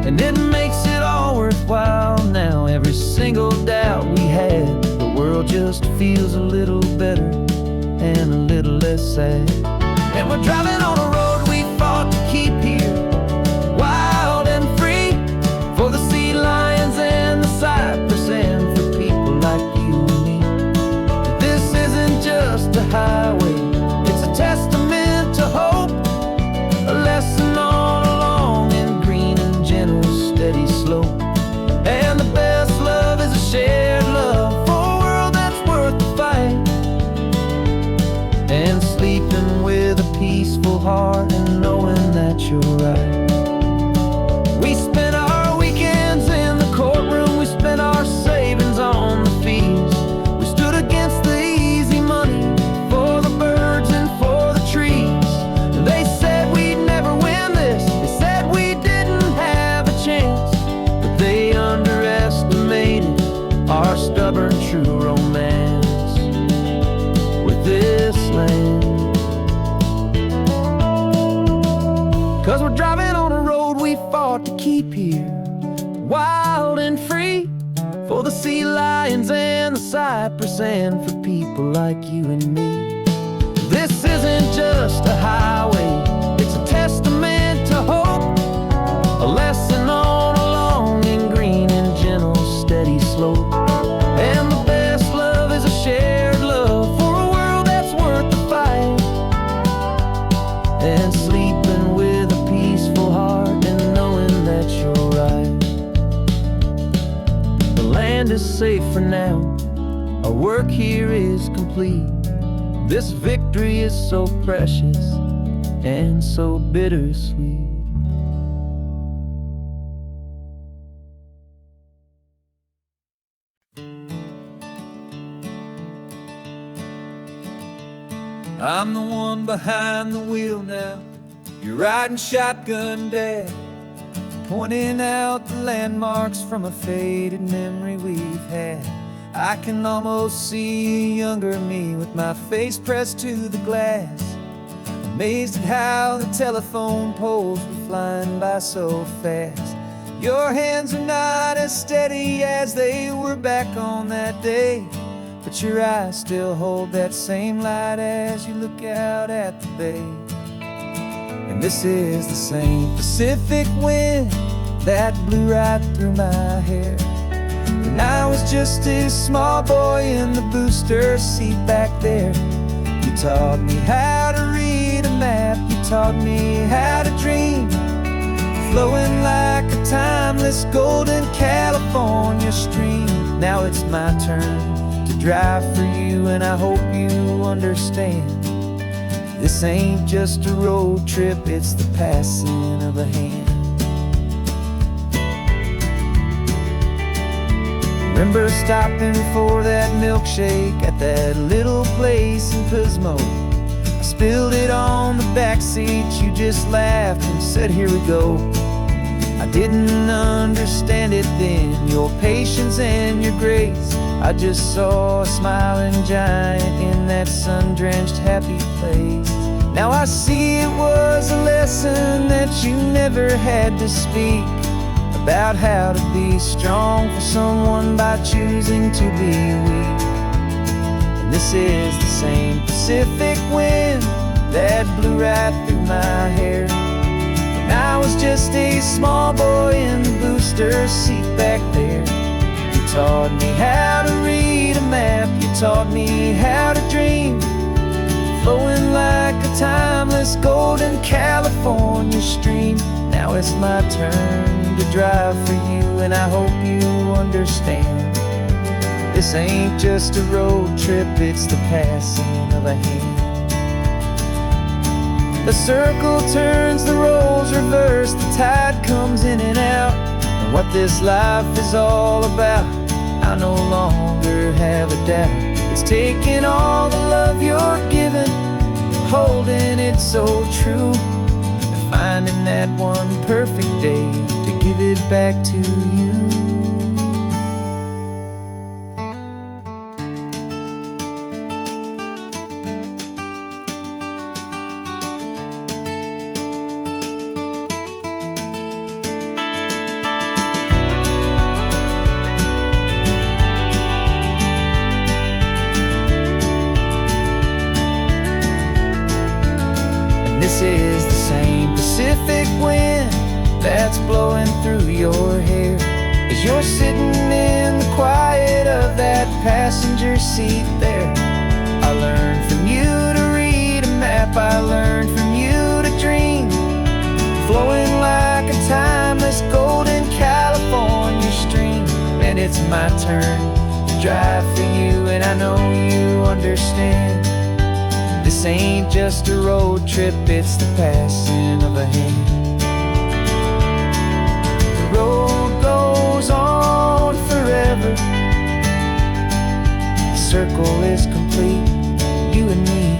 And it makes it all worthwhile now, every single doubt we had. The world just feels a little better and a little less sad. And we're driving on a road we fought to keep here, wild and free, for the sea lions and the cypress and for people like you and me. This isn't just a highway, it's a testament to hope, a lesson on a long and green and gentle steady slope. And the best love is a shared love for a world that's worth the fight, and sleeping with a peaceful heart and knowing that you're right. We spent our weekends in the courtroom, we spent our savings on the fees. We stood against the easy money for the birds and for the trees. And they said we'd never win this, they said we didn't have a chance, but they underestimated our stubborn true romance with this land. 'Cause we're driving on a road we fought to keep here, wild and free, for the sea lions and the cypress and for people like you and me. This isn't just a highway, it's a testament to hope, a lesson on a long and green and gentle steady slope. And the best love is a shared love for a world that's worth the fight, and sleeping with a peaceful heart and knowing that you're right. The land is safe for now. Our work here is complete. This victory is so precious and so bittersweet. I'm the one behind the wheel now. You're riding shotgun, Dad, pointing out the landmarks from a faded memory we've had. I can almost see a younger me with my face pressed to the glass, amazed at how the telephone poles were flying by so fast. Your hands are not as steady as they were back on that day, but your eyes still hold that same light as you look out at the bay. And this is the same Pacific wind that blew right through my hair when I was just a small boy in the booster seat back there. You taught me how to read a map, you taught me how to dream, flowing like a timeless golden California stream. Now it's my turn to drive for you, and I hope you understand. This ain't just a road trip, it's the passing of a hand. Remember stopping for that milkshake at that little place in Pismo? I spilled it on the back seat, you just laughed and said, "Here we go." I didn't understand it then, your patience and your grace. I just saw a smiling giant in that sun-drenched happy place. Now I see it was a lesson that you never had to speak, about how to be strong for someone by choosing to be weak. And this is the same Pacific wind that blew right through my hair when I was just a small boy in the booster seat back there. You taught me how to read a map, you taught me how to dream, flowing like a timeless golden California stream. Now it's my turn to drive for you, and I hope you understand. This ain't just a road trip, it's the passing of a hand. The circle turns, the roles reverse, the tide comes in and out. And what this life is all about, I no longer have a doubt. It's taking all the love you're giving, holding it so true, and finding that one perfect day to give it back to you. This is the same Pacific wind that's blowing through your hair as you're sitting in the quiet of that passenger seat there. I learned from you to read a map, I learned from you to dream, flowing like a timeless golden California stream. And it's my turn to drive for you, and I know you understand. This ain't just a road trip, it's the passing of a hand. The road goes on forever, the circle is complete, you and me,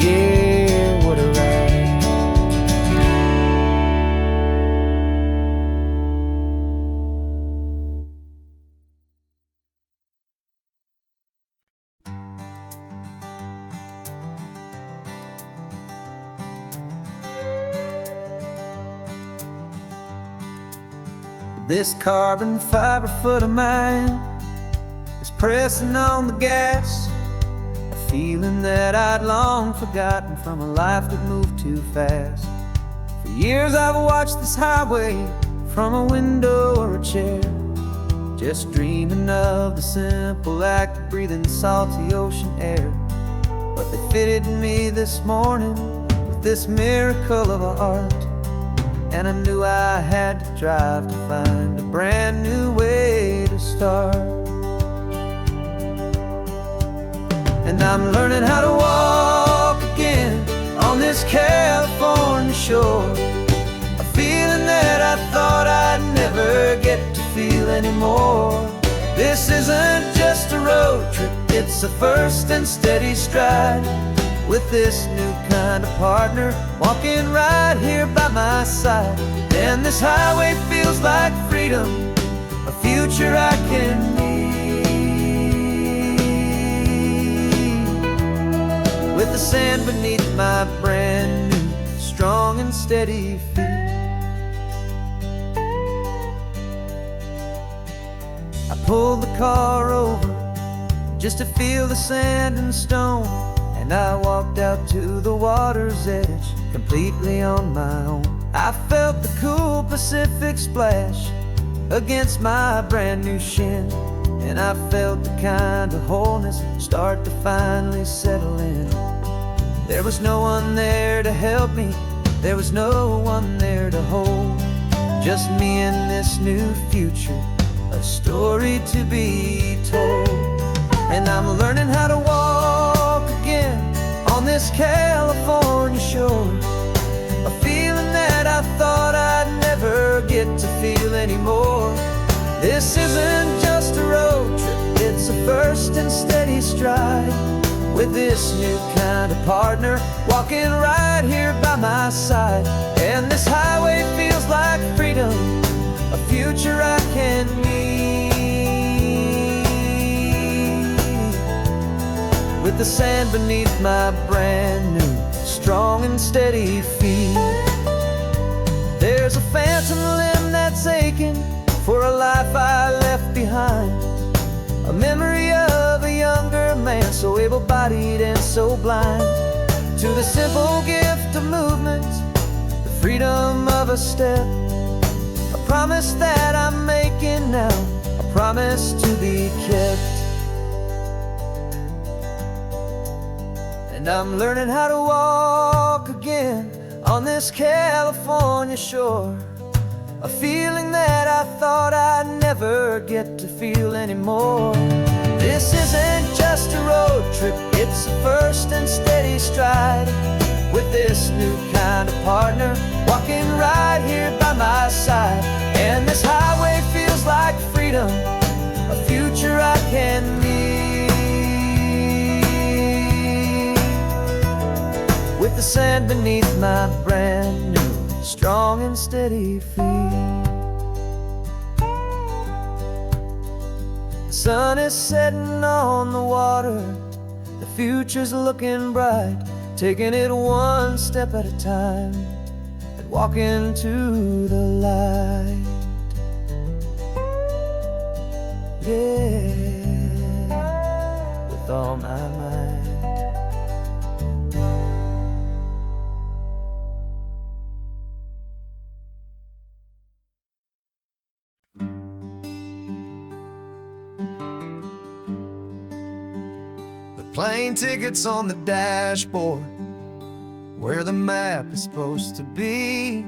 yeah, what a ride. This carbon fiber foot of mine is pressing on the gas, a feeling that I'd long forgotten from a life that moved too fast. For years I've watched this highway from a window or a chair, just dreaming of the simple act of breathing salty ocean air. But they fitted me this morning with this miracle of art, and I knew I had to drive to find a brand new way to start. I'm learning how to walk again on this California shore. A feeling that I thought I'd never get to feel anymore. This isn't just a road trip, it's a first and steady stride. With this new kind of partner walking right here by my side. And this highway feels like freedom, a future I can need. With the sand beneath my brand new, strong and steady feet. I pulled the car over just to feel the sand and stone, and I walked out to the water's edge, completely on my own. I felt the cool Pacific splash against my brand new shin, and I felt the kind of wholeness start to finally settle in. There was no one there to help me, there was no one there to hold. Just me and this new future, a story to be told. And I'm learning how to walk again on this California shore. A feeling that I thought I'd never get to feel anymore. This isn't just a road trip, it's a first and steady stride. With this new kind of partner walking right here by my side. And this highway feels like freedom, a future I can need. With the sand beneath my brand new, strong and steady feet. There's a phantom limb that's aching for a life I left behind. A memory of a younger man, so able-bodied and so blind. To the simple gift of movement, the freedom of a step. A promise that I'm making now, a promise to be kept. And I'm learning how to walk again on this California shore. A feeling that I thought I'd never get to feel anymore. This isn't just a road trip, it's a first and steady stride. With this new kind of partner walking right here by my side. And this highway feels like freedom, a future I can need. With the sand beneath my brand new, strong and steady feet. The sun is setting on the water, the future's looking bright. Taking it one step at a time and walking to the light. Yeah, with all my might. Plane tickets on the dashboard, where the map is supposed to be.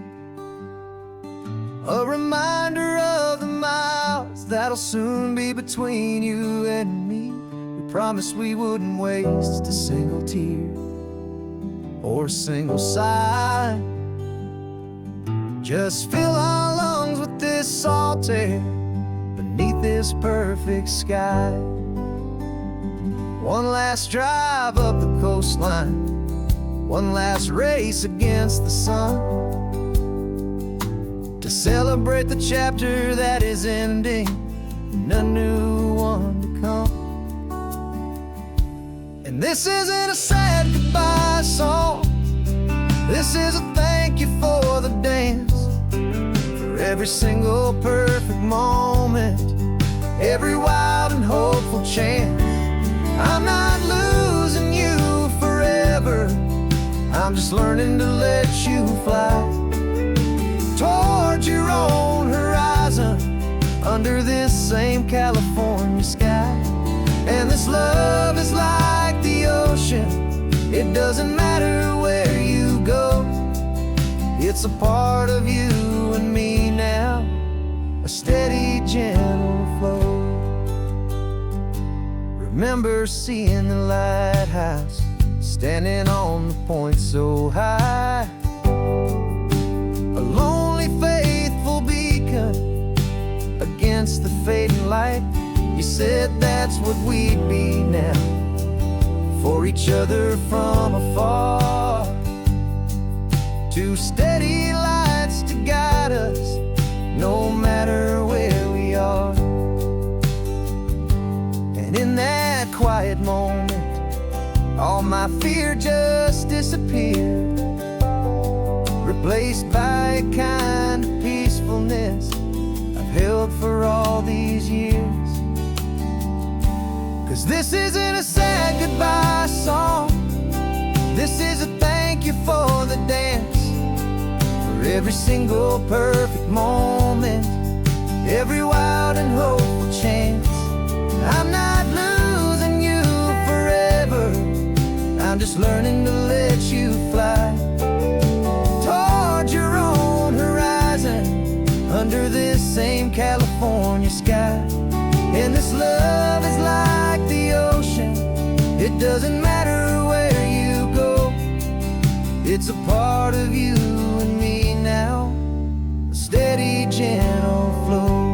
A reminder of the miles that'll soon be between you and me. We promised we wouldn't waste a single tear or a single sigh. Just fill our lungs with this salt air beneath this perfect sky. One last drive up the coastline, one last race against the sun, to celebrate the chapter that is ending and a new one to come. And this isn't a sad goodbye song, this is a thank you for the dance, for every single perfect moment, every wild and hopeful chance. I'm not losing you forever, I'm just learning to let you fly towards your own horizon, under this same California sky. And this love is like the ocean, it doesn't matter where you go. It's a part of you and me now, a steady, gentle flow. Remember seeing the lighthouse, standing on the point so high, a lonely faithful beacon against the fading light. You said that's what we'd be now, for each other from afar. Two steady lights to guide us, no matter where we are. And in that quiet moment, all my fear just disappeared, replaced by a kind of peacefulness I've held for all these years. 'Cause this isn't a sad goodbye song, this is a thank you for the dance, for every single perfect moment, every wild and hopeful chance. I'm not losing you forever, I'm just learning to let you fly toward your own horizon, under this same California sky. And this love is like the ocean, it doesn't matter where you go, it's a part of you and me now, a steady, gentle flow.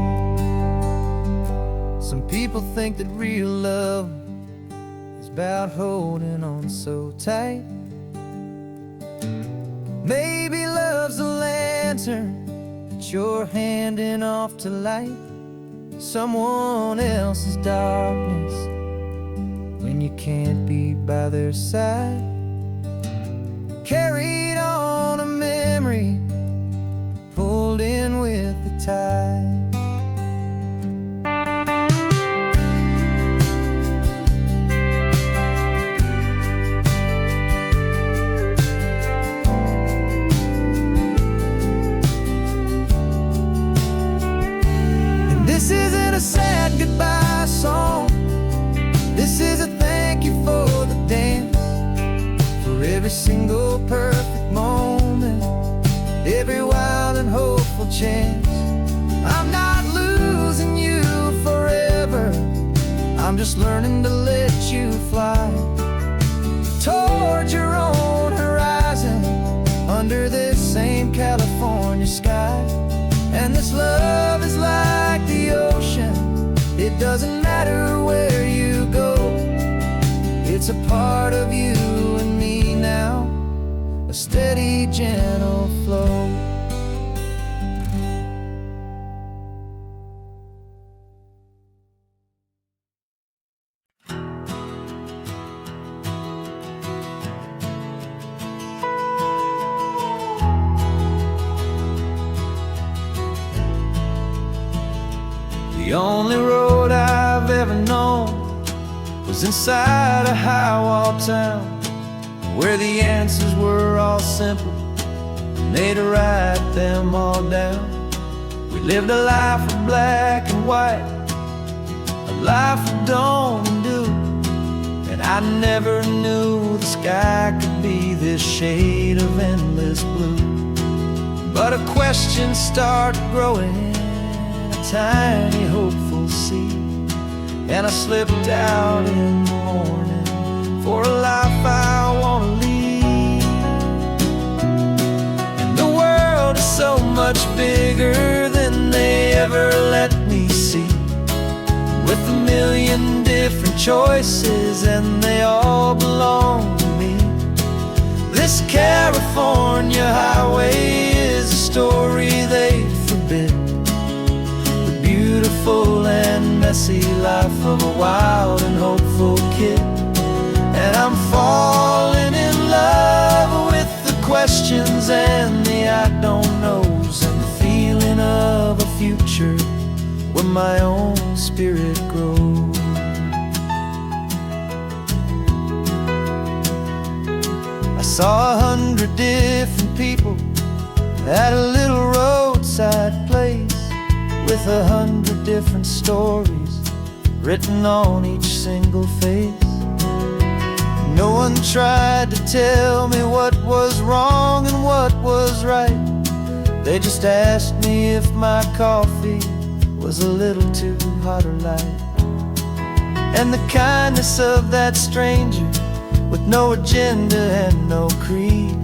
Some people think that real love is about holding on so tight. Maybe love's a lantern that you're handing off to light someone else's darkness when you can't be by their side. Carried on a memory, pulled in with the tide. This isn't a sad goodbye song, this is a thank you for the dance, for every single perfect moment, every wild and hopeful chance. I'm not losing you forever, I'm just learning to let you fly toward your own horizon, under this same California sky. And this love is like the ocean, it doesn't matter where you go, it's a part of you and me now, a steady, gentle flow. The only road I've ever known was inside a high-wall town, where the answers were all simple and they'd write them all down. We lived a life of black and white, a life of dawn and dew, and I never knew the sky could be this shade of endless blue. But a question started growing, tiny hopeful seed, and I slipped out in the morning for a life I want to lead. And the world is so much bigger than they ever let me see, with a million different choices and they all belong to me. This California highway is a story they forbid, beautiful and messy life of a wild and hopeful kid. And I'm falling in love with the questions and the I don't knows, and the feeling of a future where my own spirit grows. I saw 100 different people at a little roadside place, with 100 different stories written on each single face. No one tried to tell me what was wrong and what was right, they just asked me if my coffee was a little too hot or light. And the kindness of that stranger, with no agenda and no creed,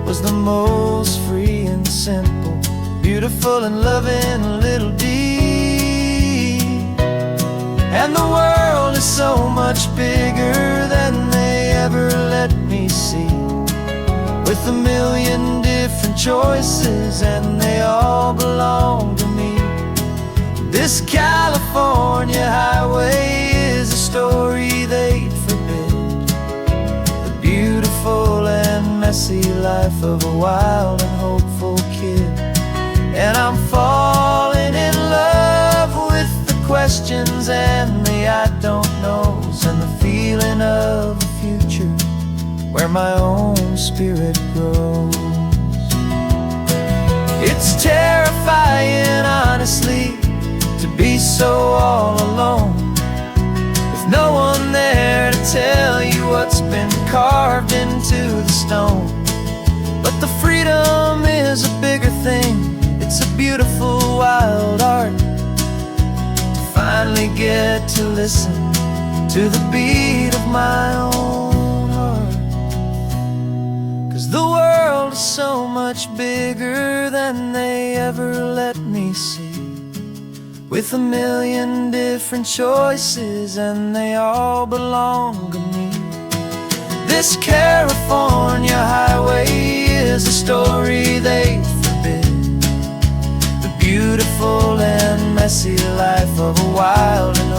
was the most free and simple, beautiful and loving little deed. And the world is so much bigger than they ever let me see, with a million different choices and they all belong to me. This California highway is a story they'd forbid, the beautiful and messy life of a wild and hopeful kid. And I'm falling in love with the questions and the I don't knows, and the feeling of a future where my own spirit grows. It's terrifying, honestly, to be so all alone, with no one there to tell you what's been carved into the stone. But the freedom is a bigger thing, it's a beautiful wild art, to finally get to listen to the beat of my own heart. 'Cause the world is so much bigger than they ever let me see, with a million different choices and they all belong to me. This California highway is a story they forbid, the beautiful and messy life of a wild and